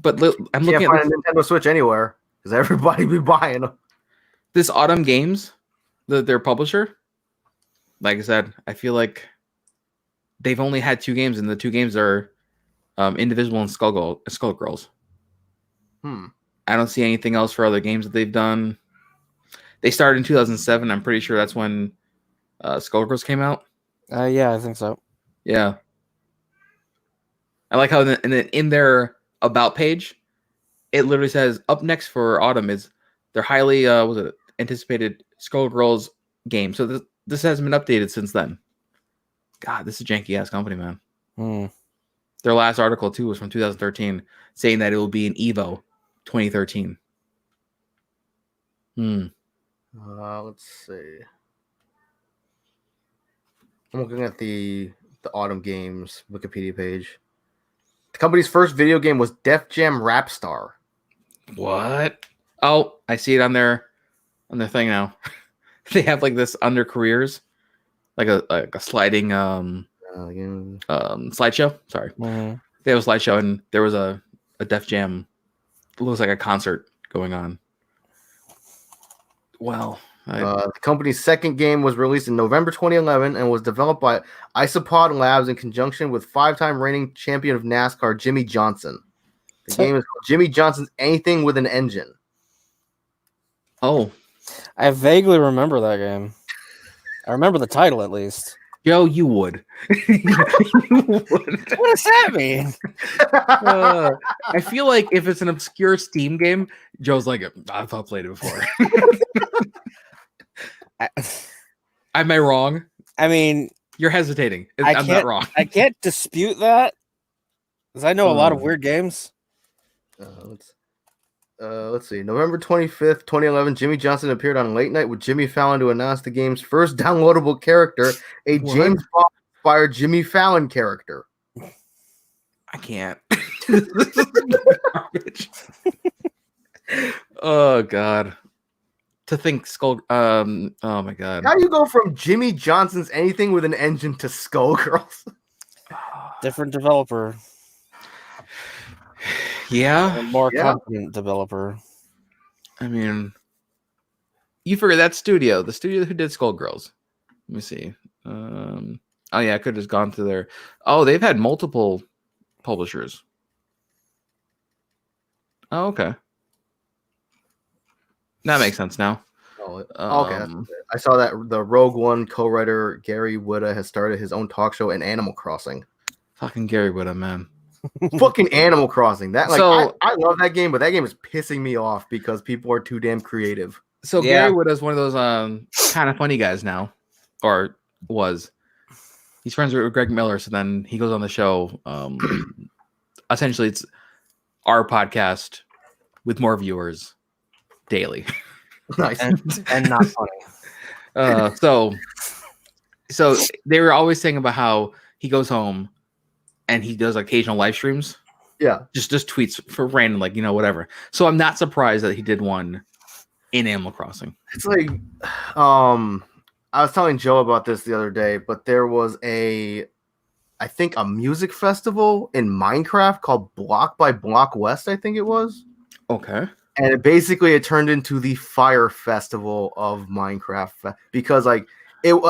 S2: I'm looking
S1: at a Nintendo Switch anywhere because everybody be buying them.
S2: This Autumn Games, their publisher, like I said, I feel like they've only had 2 games, and the 2 games are Indivisible and Skullgirls. I don't see anything else for other games that they've done. They started in 2007. I'm pretty sure that's when Skullgirls came out.
S3: Yeah, I think so.
S2: Yeah. I like how in their about page, it literally says up next for Autumn is their highly anticipated Skullgirls game. So this hasn't been updated since then. God, this is a janky ass company, man. Their last article too was from 2013, saying that it will be an Evo 2013.
S1: Let's see. I'm looking at the Autumn Games Wikipedia page. The company's first video game was Def Jam Rap Star.
S2: What? Oh, I see it on their thing now. They have like this under careers, like a sliding slideshow. Sorry, they have a slideshow, and there was a Def Jam. It looks like a concert going on. Well,
S1: the company's second game was released in November 2011 and was developed by Isopod Labs in conjunction with 5-time reigning champion of NASCAR Jimmy Johnson. The game is called Jimmy Johnson's Anything with an Engine.
S2: Oh,
S3: I vaguely remember that game. I remember the title at least.
S2: Joe, you would. You would.
S3: What does that mean?
S2: I feel like if it's an obscure Steam game, Joe's like, I've played it before. Am I wrong?
S3: I mean,
S2: you're hesitating. I'm not wrong.
S3: I can't dispute that because I know a lot of weird games.
S1: Let's see. November 25th, 2011, Jimmy Johnson appeared on Late Night with Jimmy Fallon to announce the game's first downloadable character, a James Bond-inspired Jimmy Fallon character.
S2: I can't. Oh, God. To think oh, my God.
S1: How do you go from Jimmy Johnson's Anything with an Engine to Skullgirls?
S3: different developer.
S2: Yeah,
S3: a more confident developer.
S2: I mean, you figure that studio, the studio who did Skullgirls. Let me see. Oh yeah, I could have just gone through there. Oh, they've had multiple publishers. Oh, okay. That makes sense now.
S1: Oh, okay. I saw that the Rogue One co-writer Gary Whitta has started his own talk show in Animal Crossing.
S2: Fucking Gary Whitta, man.
S1: Fucking Animal Crossing. That I love that game, but that game is pissing me off because people are too damn creative.
S2: So Gary Whitta is one of those kind of funny guys now, or was. He's friends with Greg Miller, so then he goes on the show. Essentially, it's our podcast with more viewers daily.
S3: Nice and not funny.
S2: So they were always saying about how he goes home and he does occasional live streams.
S1: Yeah,
S2: just tweets for random, like whatever. So I'm not surprised that he did one in Animal Crossing.
S1: It's like, I was telling Joe about this the other day, but there was I think a music festival in Minecraft called Block by Block West, I think it was.
S2: Okay.
S1: And it turned into the Fire Festival of Minecraft because I think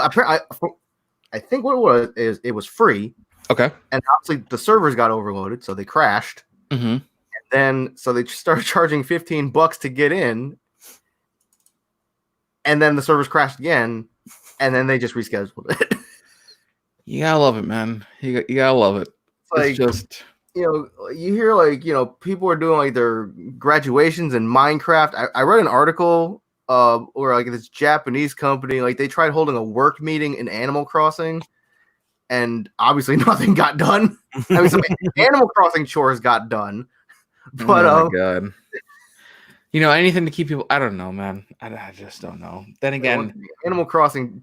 S1: what it was is it was free.
S2: Okay.
S1: And obviously the servers got overloaded, so they crashed.
S2: Mm-hmm.
S1: And then so they started charging $15 to get in. And then the servers crashed again, and then they just rescheduled it.
S2: You gotta love it, man. You gotta love it.
S1: It's just you hear people are doing like their graduations in Minecraft. I read an article where like this Japanese company they tried holding a work meeting in Animal Crossing, and obviously nothing got done. I mean, some Animal Crossing chores got done, but
S2: oh my god. Anything to keep people. I don't know, man. I just don't know. Then again,
S1: Animal Crossing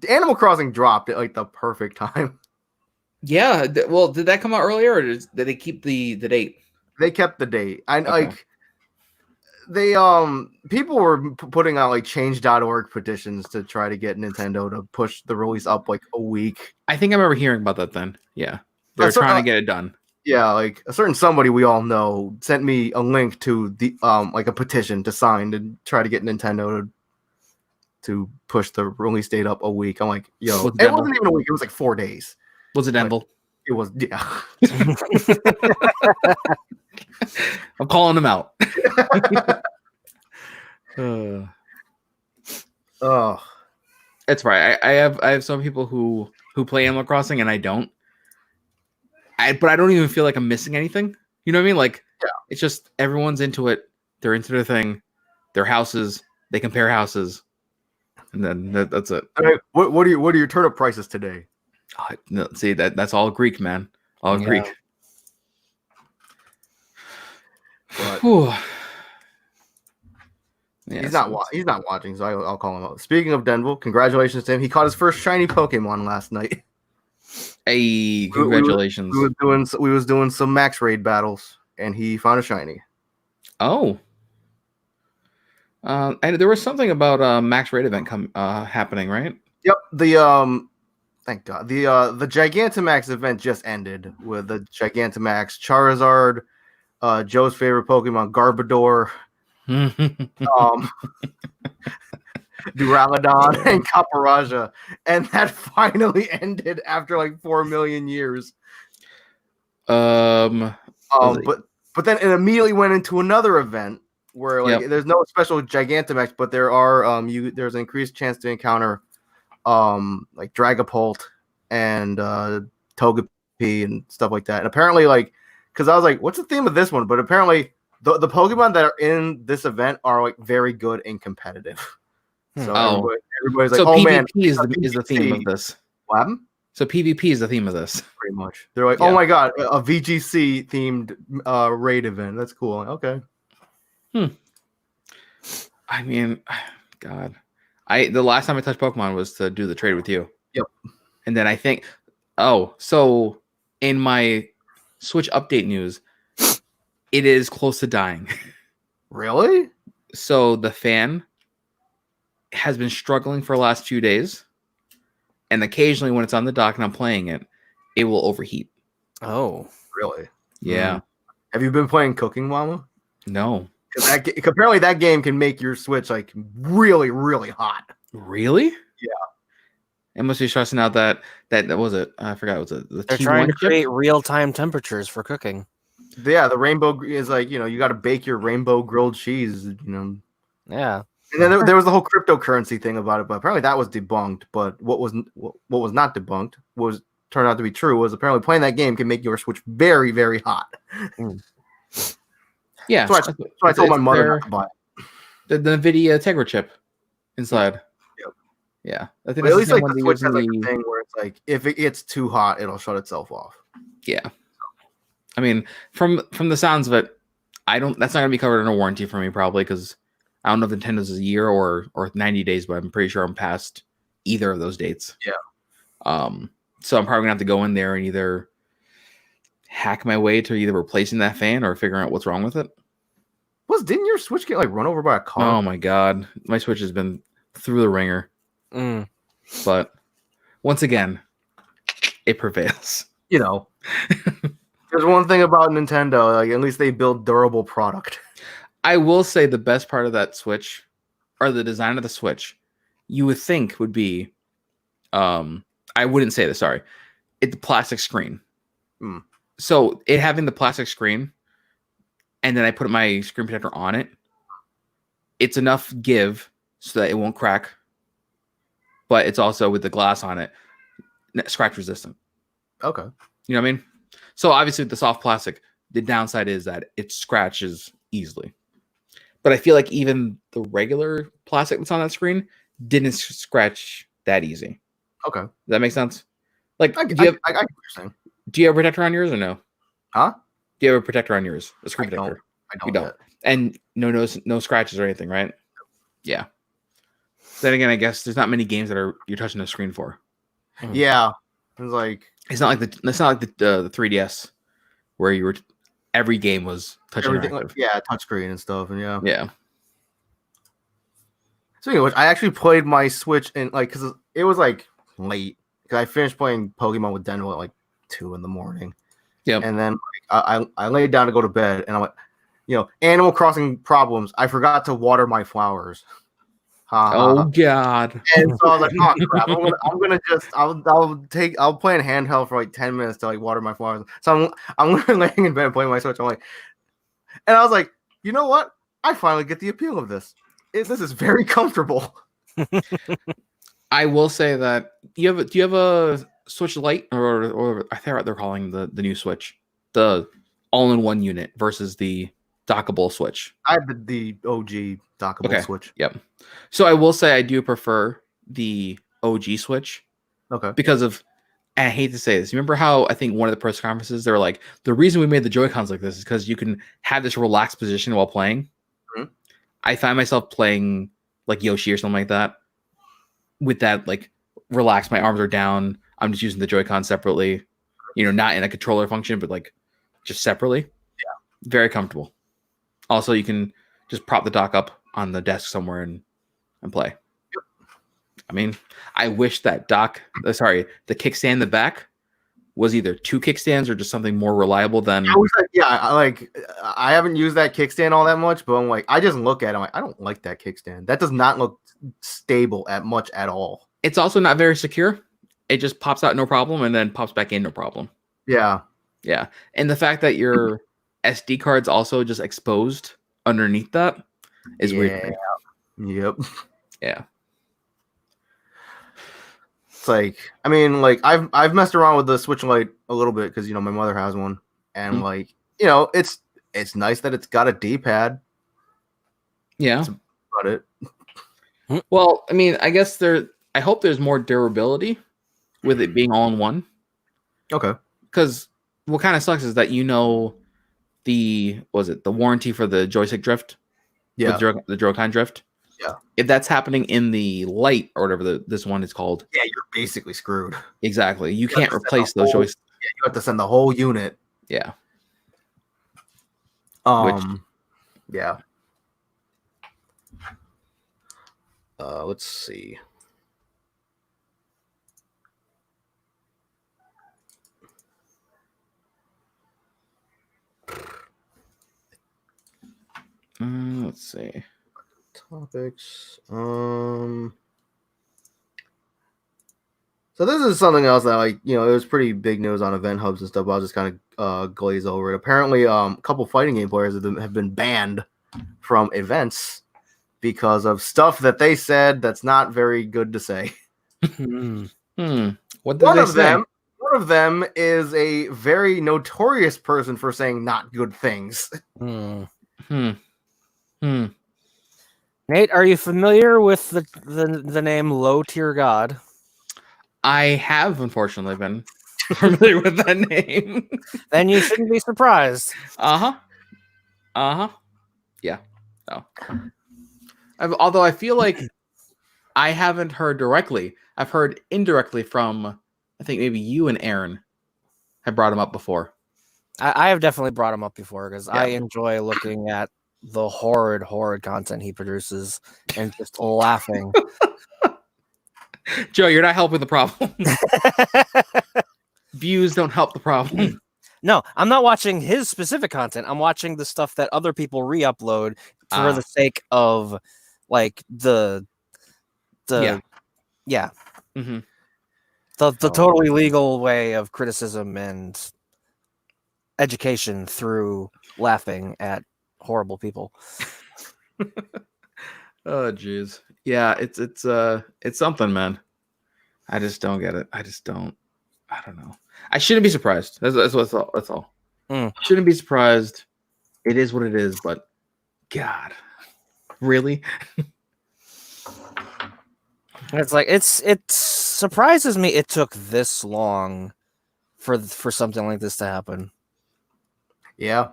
S1: dropped at the perfect time.
S2: Yeah. Well, did that come out earlier, or did they keep the date?
S1: They kept the date. They people were putting out change.org petitions to try to get Nintendo to push the release up a week.
S2: I think I remember hearing about that then. Yeah, they're trying to get it done.
S1: Yeah, a certain somebody we all know sent me a link to the a petition to sign to try to get Nintendo to push the release date up a week. I'm like, yo, it wasn't even a week. It was 4 days.
S2: Was it Denville?
S1: It was, yeah.
S2: I'm calling him out.
S1: Oh,
S2: it's right. I have some people who play Animal Crossing and I don't. But I don't even feel like I'm missing anything. You know what I mean? It's just everyone's into it. They're into their thing. Their houses. They compare houses, and then that's it.
S1: All right, what are your turnip prices today?
S2: No, see that's all Greek, man. All Greek.
S1: Yeah, he's not watching, so I'll call him out. Speaking of Denville, congratulations to him. He caught his first shiny Pokemon last night.
S2: Hey, congratulations.
S1: We was doing some max raid battles, and he found a shiny.
S2: Oh. And there was something about a max raid event happening, right?
S1: Yep. The thank God. The Gigantamax event just ended with the Gigantamax Charizard, Joe's favorite Pokemon, Garbodor, Duraludon, and Caparaja, and that finally ended after 4 million years. But then it immediately went into another event where there's no special Gigantamax, but there are there's an increased chance to encounter Dragapult and Togepi and stuff like that. And apparently because I was like, what's the theme of this one? But apparently the Pokemon that are in this event are very good and competitive. So everybody's like,
S2: PvP
S1: man,
S2: is the theme of this.
S1: What happened?
S2: So PvP is the theme of this.
S1: Pretty much. They're like, oh my god, a VGC themed raid event. That's cool. Okay.
S2: I mean, God. The last time I touched Pokemon was to do the trade with you.
S1: Yep.
S2: And then I think so in my Switch update news, it is close to dying.
S1: Really?
S2: So the fan has been struggling for the last few days, and occasionally when it's on the dock and I'm playing it, it will overheat.
S3: Oh,
S1: really?
S2: Yeah.
S1: Have you been playing Cooking Mama?
S2: No.
S1: Because apparently that game can make your Switch like really, really hot.
S2: Really?
S1: Yeah.
S2: It must be stressing out that was it. I forgot. Was it the
S3: they're
S2: T1
S3: trying to
S2: chip?
S3: create real-time temperatures for cooking.
S1: Yeah, the rainbow is like, you got to bake your rainbow grilled cheese,
S3: Yeah.
S1: And then there was the whole cryptocurrency thing about it, but apparently that was debunked. But what was not debunked turned out to be true was apparently playing that game can make your Switch very, very hot.
S2: Yeah.
S1: So I told my mother not to buy
S2: it. The NVIDIA Tegra chip inside.
S1: Yep.
S2: Yeah. I think
S1: at least like
S2: the
S1: the Switch has like a thing where it's like if it gets too hot, it'll shut itself off.
S2: Yeah. I mean, from the sounds of it, that's not gonna be covered in a warranty for me probably because I don't know if Nintendo's a year or 90 days, but I'm pretty sure I'm past either of those dates.
S1: Yeah.
S2: So I'm probably gonna have to go in there and either hack my way to either replacing that fan or figuring out what's wrong with it.
S1: Didn't your Switch get like run over by a car?
S2: Oh my god, my Switch has been through the ringer. But once again, it prevails.
S1: There's one thing about Nintendo, like at least they build durable product.
S2: I will say the best part of that Switch, or the design of the Switch, you would think would be, I wouldn't say this, sorry, it's the plastic screen. So it having the plastic screen, and then I put my screen protector on it, it's enough give so that it won't crack, but it's also with the glass on it, scratch resistant.
S1: Okay.
S2: You know what I mean? So obviously with the soft plastic, the downside is that it scratches easily. But I feel like even the regular plastic that's on that screen didn't scratch that easy.
S1: Okay.
S2: Does that make sense? Like,
S1: I get what you're saying.
S2: Do you have a protector on yours or no?
S1: Huh?
S2: Do you have a protector on yours? A screen protector?
S1: I don't.
S2: You don't. And no scratches or anything, right? Yeah. Then again, I guess there's not many games that you're touching the screen for.
S1: Yeah. It's
S2: not like the 3DS where you were every game was touch
S1: everything
S2: interactive.
S1: touchscreen and stuff, and
S2: yeah.
S1: So anyway, I actually played my Switch because it was like late because I finished playing Pokemon with Daniel at like 2 a.m.
S2: Yeah.
S1: And then I laid down to go to bed, and I'm like, Animal Crossing problems. I forgot to water my flowers.
S2: Oh God!
S1: And so I was like, "Oh crap! I'm gonna just I'll play in handheld for like 10 minutes to like water my flowers." So I'm laying in bed playing my Switch. I'm like, and I was like, you know what? I finally get the appeal of this. This is very comfortable.
S2: I will say that do you have a Switch Lite or I think they're calling the new Switch, the all-in-one unit versus the dockable Switch?
S1: I have the OG dockable Switch.
S2: Yep. So I will say I do prefer the OG Switch.
S1: Okay.
S2: Because of, and I hate to say this, you remember how I think one of the press conferences they were like, the reason we made the Joy-Cons like this is because you can have this relaxed position while playing. Mm-hmm. I find myself playing like Yoshi or something like that with that like relaxed. My arms are down. I'm just using the Joy-Con separately. Not in a controller function, but like just separately.
S1: Yeah.
S2: Very comfortable. Also, you can just prop the dock up on the desk somewhere and play.
S1: Yep.
S2: I mean, I wish that the kickstand in the back was either 2 kickstands or just something more reliable than.
S1: I haven't used that kickstand all that much, but I'm like, I just look at it, I'm like, I don't like that kickstand. That does not look stable at all.
S2: It's also not very secure. It just pops out no problem and then pops back in no problem.
S1: Yeah.
S2: Yeah. And the fact that your SD card's also just exposed underneath that is weird.
S1: Yep.
S2: Yeah.
S1: It's like, I mean, like I've messed around with the Switch Lite a little bit because my mother has one, and it's nice that it's got a D-pad.
S2: Yeah.
S1: That's about
S2: it. Well, I mean, I guess I hope there's more durability with it being all in one.
S1: Okay.
S2: Because what kind of sucks is that the warranty for the joystick drift?
S1: Yeah.
S2: The Joy-Con drift?
S1: Yeah.
S2: If that's happening in the Lite or whatever this one is called.
S1: Yeah, you're basically screwed.
S2: Exactly. You can't replace those joysticks.
S1: Yeah, you have to send the whole unit.
S2: Yeah.
S1: Yeah. Let's see.
S2: Let's see.
S1: Topics. So this is something else that, like, it was pretty big news on event hubs and stuff. But I'll just kind of glaze over it. Apparently, a couple fighting game players have been banned from events because of stuff that they said that's not very good to say.
S2: What did they say?
S1: One of them is a very notorious person for saying not good things.
S3: Nate, are you familiar with the name Low Tier God?
S2: I have, unfortunately, been familiar with that name.
S3: Then you shouldn't be surprised.
S2: Yeah. Oh. Although I feel like I haven't heard directly. I've heard indirectly from, I think maybe you and Aaron have brought him up before.
S3: I have definitely brought him up before because I enjoy looking at the horrid content he produces and just laughing.
S2: Joe, you're not helping the problem. Views don't help the problem.
S3: No, I'm not watching his specific content. I'm watching the stuff that other people re-upload for the sake of, like, the totally legal way of criticism and education through laughing at horrible people.
S2: Oh jeez. Yeah, it's something, man. I just don't get it. I don't know. I shouldn't be surprised. That's all. Shouldn't be surprised. It is what it is, but God. Really?
S3: It's like it surprises me it took this long for something like this to happen.
S1: Yeah.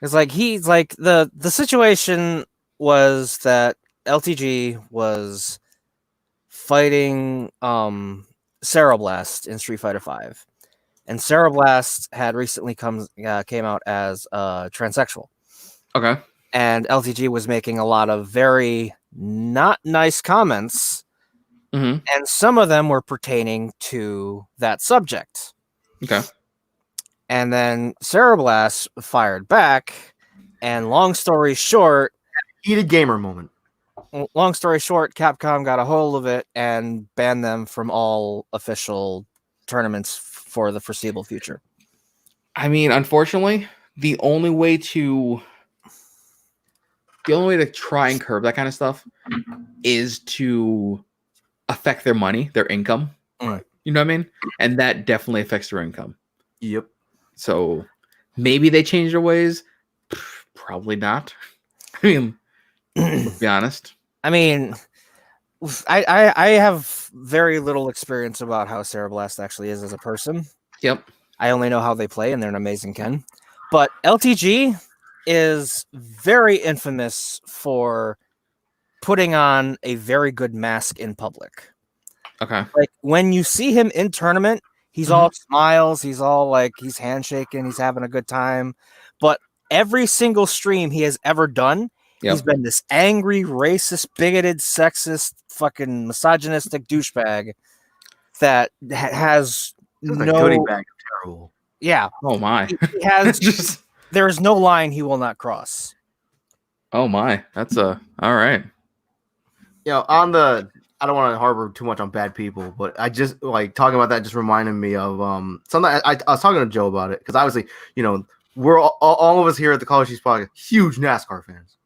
S3: It's like he's like the situation was that LTG was fighting Cereblast in Street Fighter V, and Cereblast had recently came out as transsexual.
S2: Okay.
S3: And LTG was making a lot of very not nice comments, and some of them were pertaining to that subject.
S2: Okay.
S3: And then Cereblast fired back, and long story short,
S1: heated gamer moment.
S3: Long story short, Capcom got a hold of it and banned them from all official tournaments for the foreseeable future.
S2: I mean, unfortunately, the only way to try and curb that kind of stuff is to affect their money, their income.
S1: Right.
S2: You know what I mean? And that definitely affects their income.
S1: Yep.
S2: So maybe they change their ways. Probably not. I mean, let's be honest.
S3: I mean, I have very little experience about how Cereblast actually is as a person.
S2: Yep.
S3: I only know how they play, and they're an amazing Ken. But LTG is very infamous for putting on a very good mask in public.
S2: Okay.
S3: Like when you see him in tournament, he's all smiles, he's all like he's handshaking, he's having a good time. But every single stream he has ever done, he's been this angry, racist, bigoted, sexist, fucking misogynistic douchebag that has no
S1: goodie bag of terrible.
S3: Yeah.
S2: Oh my.
S3: He has there is no line he will not cross.
S2: Oh my. That's all right.
S1: On the I don't want to harbor too much on bad people, but I just like talking about that just reminded me of something I was talking to Joe about it because obviously, we're all of us here at the College Cheese Podcast huge NASCAR fans.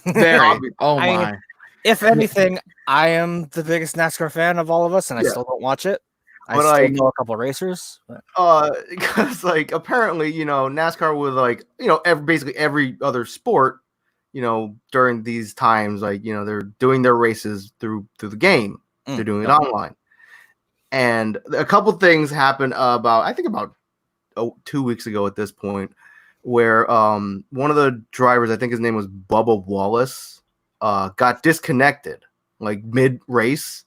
S2: Very. Oh my.
S3: If anything, I am the biggest NASCAR fan of all of us, and I still don't watch it. I still know a couple racers.
S1: Because like apparently, NASCAR with basically every other sport, during these times, they're doing their races through the game. They're doing it online. And a couple things happened about 2 weeks ago at this point, where one of the drivers, I think his name was Bubba Wallace, got disconnected like mid race,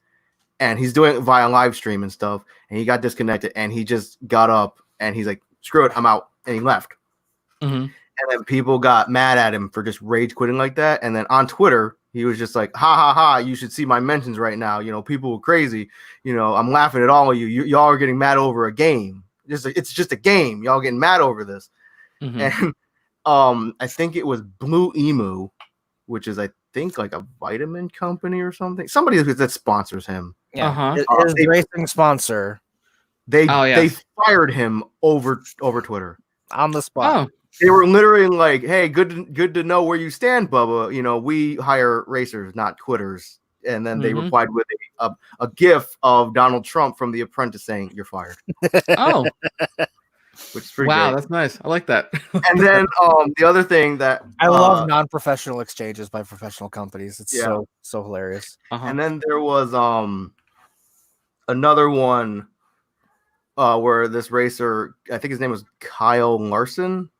S1: and he's doing it via live stream and stuff, and he got disconnected, and he just got up and he's like, screw it, I'm out, and he left. And then people got mad at him for just rage quitting like that. And then on Twitter, he was just like, ha ha ha, you should see my mentions right now. People were crazy. I'm laughing at all of you. Y'all are getting mad over a game. It's just a game. Y'all getting mad over this. And I think it was Blue Emu, which is I think like a vitamin company or something. Somebody that sponsors him.
S3: Yeah, his racing sponsor.
S1: They fired him over Twitter
S3: on the spot.
S2: Oh.
S1: They were literally like, "Hey, good to know where you stand, Bubba. You know, we hire racers, not quitters." And then they replied with a GIF of Donald Trump from The Apprentice saying, "You're fired."
S2: Oh,
S1: which is pretty
S2: wow,
S1: great.
S2: That's nice. I like that.
S1: And then the other thing that
S3: I love non-professional exchanges by professional companies. It's so hilarious.
S1: And then there was another one where this racer, I think his name was Kyle Larson.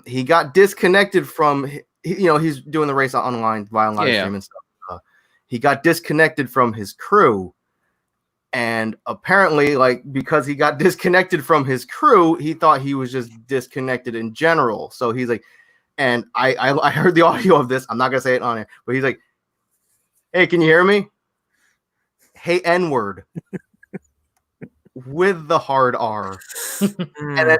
S1: He got disconnected from, he's doing the race online via live stream and stuff. He got disconnected from his crew, and apparently, like, because he got disconnected from his crew, he thought he was just disconnected in general. So he's like, and I heard the audio of this. I'm not gonna say it on it, but he's like, "Hey, can you hear me? Hey, N-word." With the hard R. and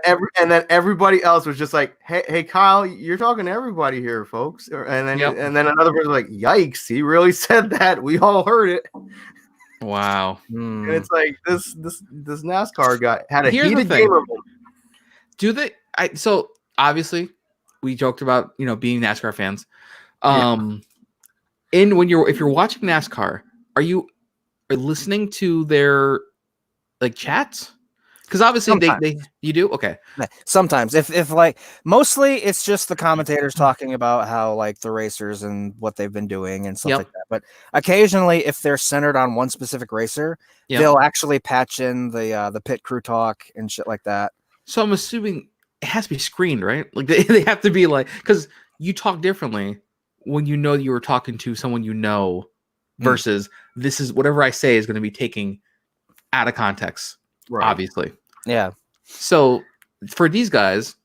S1: then everybody else was just like, hey Kyle, you're talking to everybody here, folks. And then another person was like, "Yikes, he really said that. We all heard it."
S2: Wow.
S1: And it's like this NASCAR guy had a heated gamer moment.
S2: So obviously we joked about being NASCAR fans. If you're watching NASCAR, are you listening to their like chats? Because obviously you do. Okay.
S3: Sometimes if like mostly it's just the commentators talking about how like the racers and what they've been doing and stuff like that. But occasionally if they're centered on one specific racer, they'll actually patch in the pit crew talk and shit like that.
S2: So I'm assuming it has to be screened, right? Like they have to be like, because you talk differently when you know you were talking to someone versus this is whatever I say is going to be taking out of context, obviously.
S3: Yeah.
S2: So for these guys,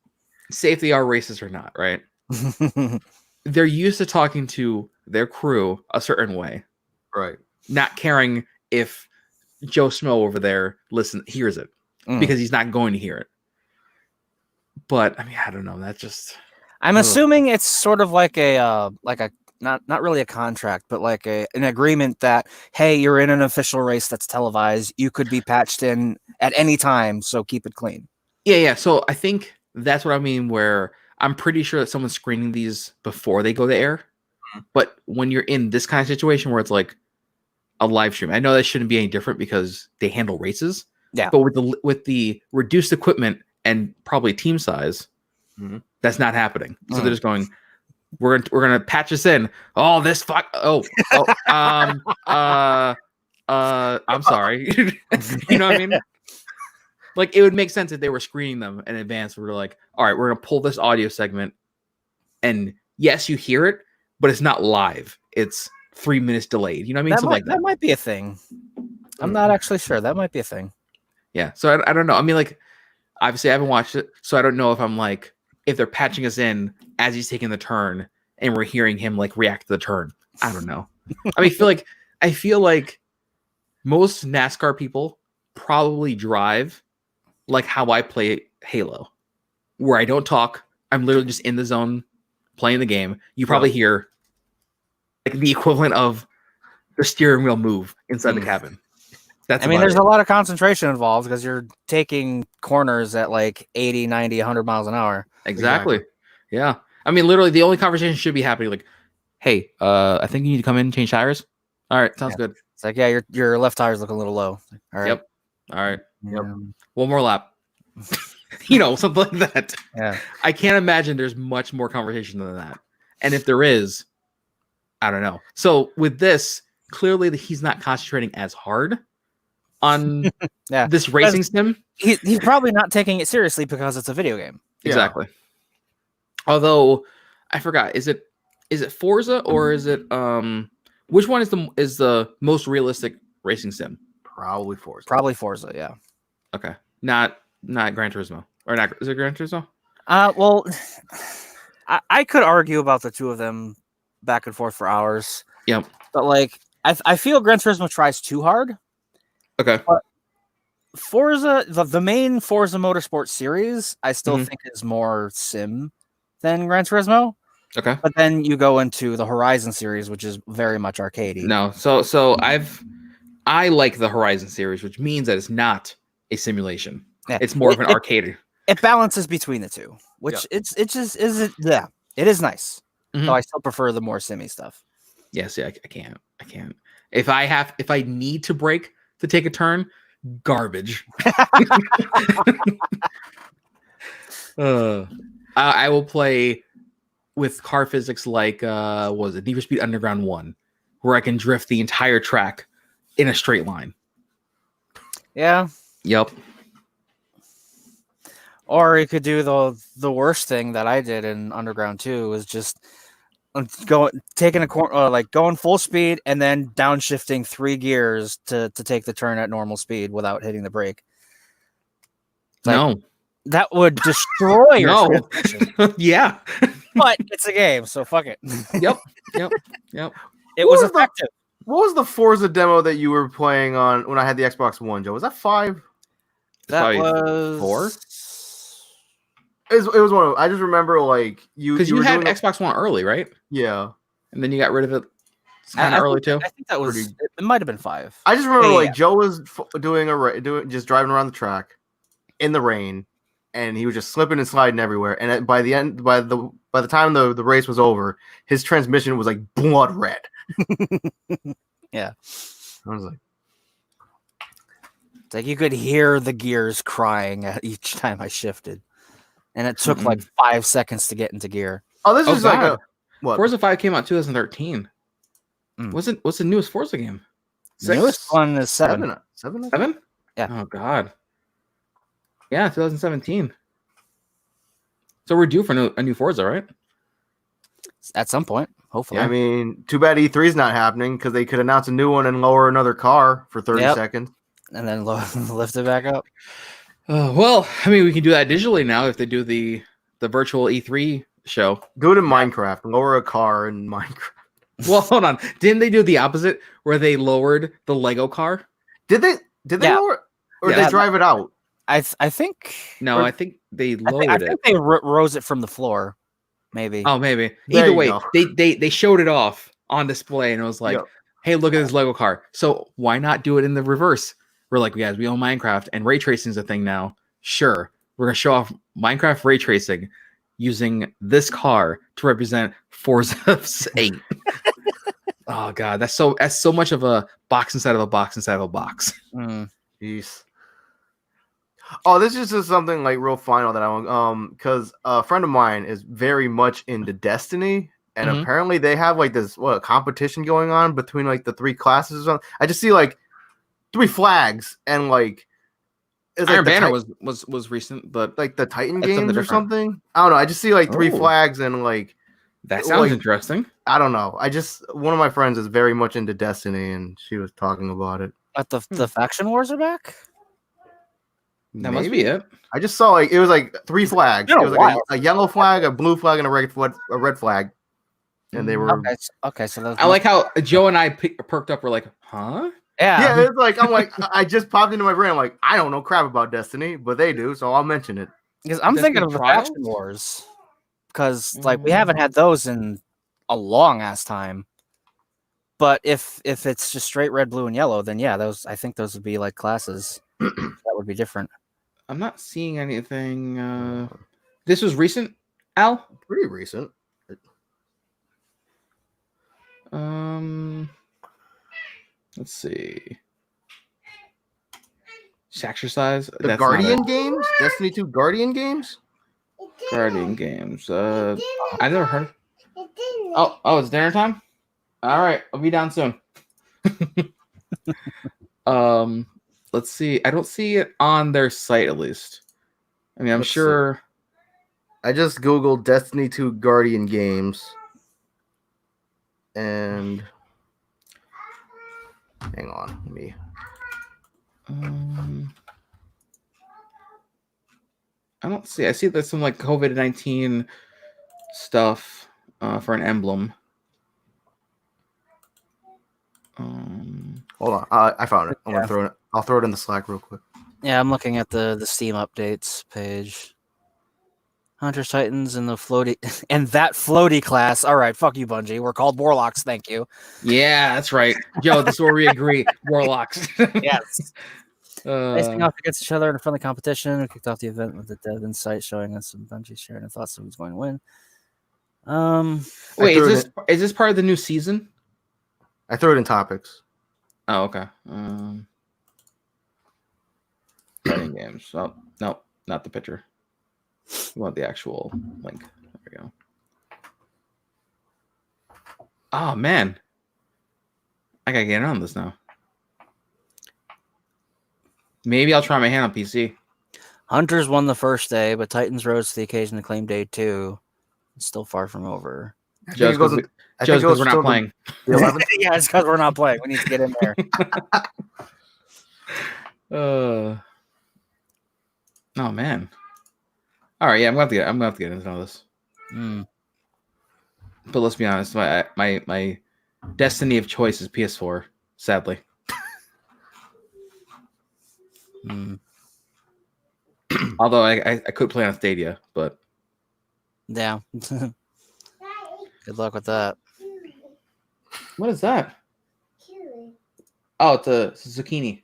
S2: say if they are racist or not, right? They're used to talking to their crew a certain way,
S1: right? Not
S2: caring if Joe Smo over there hears it because he's not going to hear it. But I mean, I don't know. That's just.
S3: I'm assuming it's sort of like a not really a contract, but like an agreement that, hey, you're in an official race that's televised. You could be patched in at any time, so keep it clean.
S2: Yeah. So I think that's what I mean, where I'm pretty sure that someone's screening these before they go to air. But when you're in this kind of situation where it's like a live stream, I know that shouldn't be any different because they handle races.
S3: Yeah.
S2: But with the reduced equipment and probably team size, that's not happening. So they're just going, we're gonna patch this in. Oh, this fuck. I'm sorry. You know what I mean? Like it would make sense if they were screening them in advance. We're like, all right, we're gonna pull this audio segment, and yes, you hear it, but it's not live. It's 3 minutes delayed. You know what I mean? Something like that.
S3: That might be a thing. I'm not actually sure. That might be a thing.
S2: Yeah. So I don't know. I mean, like, obviously I haven't watched it, so I don't know if I'm like, if they're patching us in as he's taking the turn and we're hearing him like react to the turn. I don't know. I mean, I feel like most NASCAR people probably drive like how I play Halo, where I don't talk. I'm literally just in the zone playing the game. You probably hear like the equivalent of the steering wheel move inside the cabin.
S3: There's a lot of concentration involved because you're taking corners at like 80, 90, 100 miles an hour.
S2: Exactly. Yeah. I mean, literally the only conversation should be happening like, hey, I think you need to come in and change tires. All right. Sounds good.
S3: It's like, yeah, your left tire's looking a little low. All right.
S2: Yep. All right. Yep. One more lap. Something like that.
S3: Yeah.
S2: I can't imagine there's much more conversation than that. And if there is, I don't know. So with this, clearly he's not concentrating as hard on this racing sim.
S3: He's probably not taking it seriously because it's a video game.
S2: Exactly. Although I forgot, is it Forza or is it which one is the most realistic racing sim?
S1: Probably Forza.
S3: Probably Forza, yeah.
S2: Okay. Not Gran Turismo. Or not, is it Gran Turismo?
S3: Well, I could argue about the two of them back and forth for hours.
S2: Yep.
S3: But like I feel Gran Turismo tries too hard.
S2: Okay.
S3: But Forza, the main Forza Motorsport series, I still think is more sim than Gran Turismo.
S2: Okay.
S3: But then you go into the Horizon series, which is very much arcadey.
S2: No, so I like the Horizon series, which means that it's not a simulation. Yeah. It's more of an arcade.
S3: It balances between the two, which it is nice. So I still prefer the more simmy stuff.
S2: Yes, yeah, I can't. If I need to brake to take a turn, garbage. I will play with car physics like what was it, Need for Speed Underground 1, where I can drift the entire track in a straight line.
S3: Yeah.
S2: Yep.
S3: Or you could do the worst thing that I did in Underground 2 was just taking a corner, like going full speed and then downshifting 3 gears to take the turn at normal speed without hitting the brake.
S2: No.
S3: That would destroy your transmission.
S2: Yeah.
S3: But it's a game, so fuck it.
S2: Yep.
S3: It was effective.
S1: What was the Forza demo that you were playing on when I had the Xbox One, Joe? Was that 5?
S3: That was
S2: 4?
S1: It was one of them. I just remember like
S2: because you had Xbox One early, right?
S1: Yeah.
S2: And then you got rid of it kind of early too.
S3: I think that was it might have been 5.
S1: I just remember Joe was doing just driving around the track in the rain, and he was just slipping and sliding everywhere. And by the time the race was over, his transmission was like blood red.
S3: Yeah.
S1: I was like,
S3: it's like you could hear the gears crying at each time I shifted. And it took like 5 seconds to get into gear.
S1: Oh, this is like a what?
S2: Forza 5 came out 2013. What's the newest Forza game?
S3: The newest one is 7.
S1: 7?
S3: Yeah.
S2: Oh god. Yeah, 2017. So we're due for a new Forza, right?
S3: At some point, hopefully.
S1: Yeah, I mean, too bad E3 is not happening because they could announce a new one and lower another car for 30 seconds.
S3: And then lift it back up.
S2: Well, I mean, we can do that digitally now if they do the virtual E3 show.
S1: Do it in Minecraft. Lower a car in Minecraft.
S2: Well, hold on. Didn't they do the opposite where they lowered the Lego car?
S1: Did they lower or did they drive it out?
S3: I think
S2: I think they lowered it. I think
S3: they rose it from the floor. Maybe.
S2: Oh, maybe. Either way, they showed it off on display and it was like, hey, look at this Lego car. So why not do it in the reverse? We're like, guys, we own Minecraft and ray tracing is a thing now. Sure, we're gonna show off Minecraft ray tracing using this car to represent Forza 8. Oh god, that's so much of a box inside of a box inside of a box.
S1: Jeez. Oh, this is just something like real final that I want because a friend of mine is very much into Destiny, and apparently they have like this competition going on between like the 3 classes or something. I just see like 3 flags and like
S2: it's Iron Banner was recent, but
S1: like the Titan games or something. I don't know. I just see like 3 flags and like
S2: that sounds interesting.
S1: I don't know. One of my friends is very much into Destiny, and she was talking about it.
S3: But the faction wars are back.
S2: That must be it.
S1: I just saw like it was like 3 flags. It was like a yellow flag, a blue flag, and a red flag. And they were
S3: okay. So
S2: I like how Joe and I perked up. We're like, huh?
S1: Yeah, it's like I'm like I just popped into my brain. I'm like, I don't know crap about Destiny, but they do, so I'll mention it.
S3: Because I'm thinking of the faction wars, because like we haven't had those in a long ass time. But if it's just straight red, blue, and yellow, then yeah, I think those would be like classes that would be different.
S2: I'm not seeing anything. This was recent, Al?
S1: Pretty recent.
S2: Let's see. Exercise.
S1: The Guardian games? Destiny 2 Guardian games?
S2: Guardian games. I never heard. Oh, it's dinner time? All right, I'll be down soon. Let's see. I don't see it on their site at least. I mean, I'm sure.
S1: I just Googled Destiny 2 Guardian games. And hang on, let me.
S2: I don't see. I see there's some like COVID-19 stuff for an emblem.
S1: Hold on, I found it. I'm gonna throw it. I'll throw it in the Slack real quick.
S3: Yeah, I'm looking at the Steam updates page. Hunters, Titans, and the floaty and that floaty class. All right, fuck you, Bungie. We're called Warlocks. Thank you.
S2: Yeah, that's right. Joe, this is where we agree. Warlocks.
S3: Yes. Facing off against each other in a friendly competition. We kicked off the event with the dev insight showing us some Bungie sharing their thoughts of who's going to win.
S2: Wait, is this part of the new season?
S1: I threw it in topics.
S2: Oh, okay. Fighting games. Oh, no, not the picture. We want the actual link. There we go. Oh, man. I gotta get in on this now. Maybe I'll try my hand on PC.
S3: Hunters won the first day, but Titans rose to the occasion to claim day 2. It's still far from over.
S2: Just because we're not playing.
S3: Yeah, it's because we're not playing. We need to get in there.
S2: Oh man. All right, yeah, I'm gonna have to get into this. But let's be honest, my destiny of choice is PS4. Sadly. Although I could play on Stadia, but
S3: yeah. Good luck with that.
S2: What is that? Oh, it's a zucchini.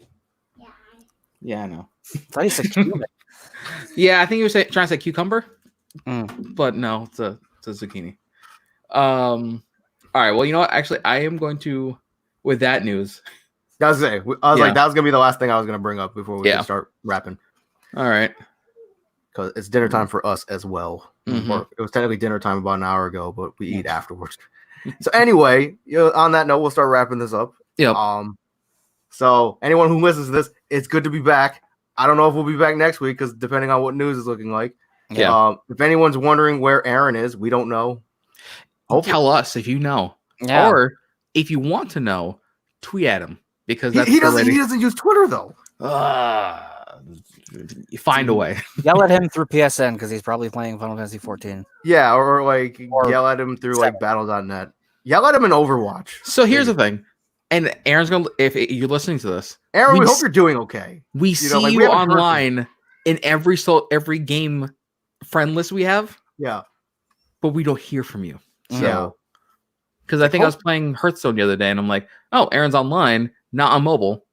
S2: Yeah, I know.
S3: I thought you said cumin.
S2: Yeah, I think you were trying to say cucumber, but no, it's a zucchini. All right. Well, you know what? Actually, I am going to, with that news.
S1: I was like, that was gonna be the last thing I was gonna bring up before we start wrapping.
S2: All right.
S1: Because it's dinner time for us as well. Or it was technically dinner time about an hour ago, but we eat afterwards. So anyway, on that note, we'll start wrapping this up.
S2: Yep.
S1: So anyone who listens to this, it's good to be back. I don't know if we'll be back next week because depending on what news is looking like.
S2: Yeah.
S1: If anyone's wondering where Aaron is, we don't know.
S2: Hopefully. Tell us if you know. Yeah. Or if you want to know, tweet at him because that's
S1: he doesn't use Twitter though.
S2: You find a way.
S3: Yell at him through PSN because he's probably playing Final Fantasy 14.
S1: Yeah, or yell at him through like Battle.net. Yell at him in Overwatch.
S2: So here's the thing, and Aaron's gonna. If you're listening to this,
S1: Aaron, we hope you're doing okay.
S2: We see you online in every game friend list we have.
S1: Yeah,
S2: but we don't hear from you. So, because I think I was playing Hearthstone the other day, and I'm like, oh, Aaron's online, not on mobile.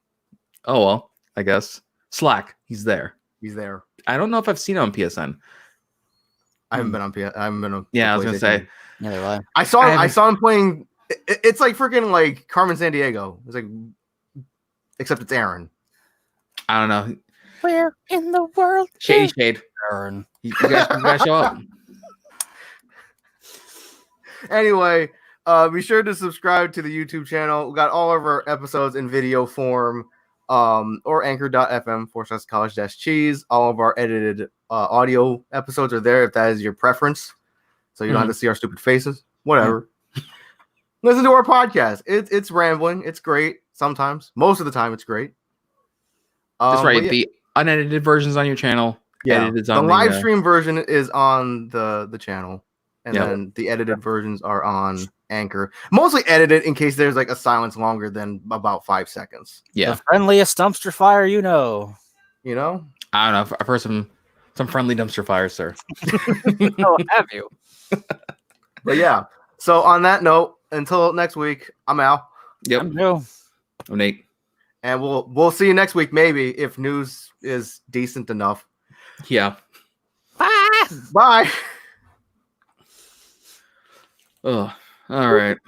S2: Oh well, I guess. Slack, he's there.
S1: He's there.
S2: I don't know if I've seen him on PSN.
S1: I haven't been on PSN. I haven't been on.
S2: Yeah, I was gonna say.
S3: Yeah,
S1: I saw him playing. It's like freaking like Carmen Sandiego. It's like, except it's Aaron.
S2: I don't know.
S3: Where in the world?
S2: Shady.
S3: Aaron.
S2: You guys show up.
S1: Anyway, be sure to subscribe to the YouTube channel. We got all of our episodes in video form. Or anchor.fm/college-cheese. All of our edited audio episodes are there if that is your preference. So you don't have to see our stupid faces. Whatever. Listen to our podcast. It's rambling. It's great. Sometimes. Most of the time, it's great.
S2: That's right. The unedited version's on your channel.
S1: Yeah. The live stream version is on the channel. And then the edited versions are on Anchor. Mostly edited in case there's like a silence longer than about 5 seconds.
S2: Yeah.
S3: The friendliest dumpster fire you know.
S1: You know?
S2: I don't know. I've heard some friendly dumpster fires, sir.
S3: Oh, have you?
S1: But yeah. So on that note, until next week, I'm Al.
S2: Yep.
S3: I'm Joe.
S2: I'm Nate.
S1: And we'll see you next week, maybe, if news is decent enough.
S2: Yeah.
S3: Bye.
S1: Bye.
S2: Oh, all right.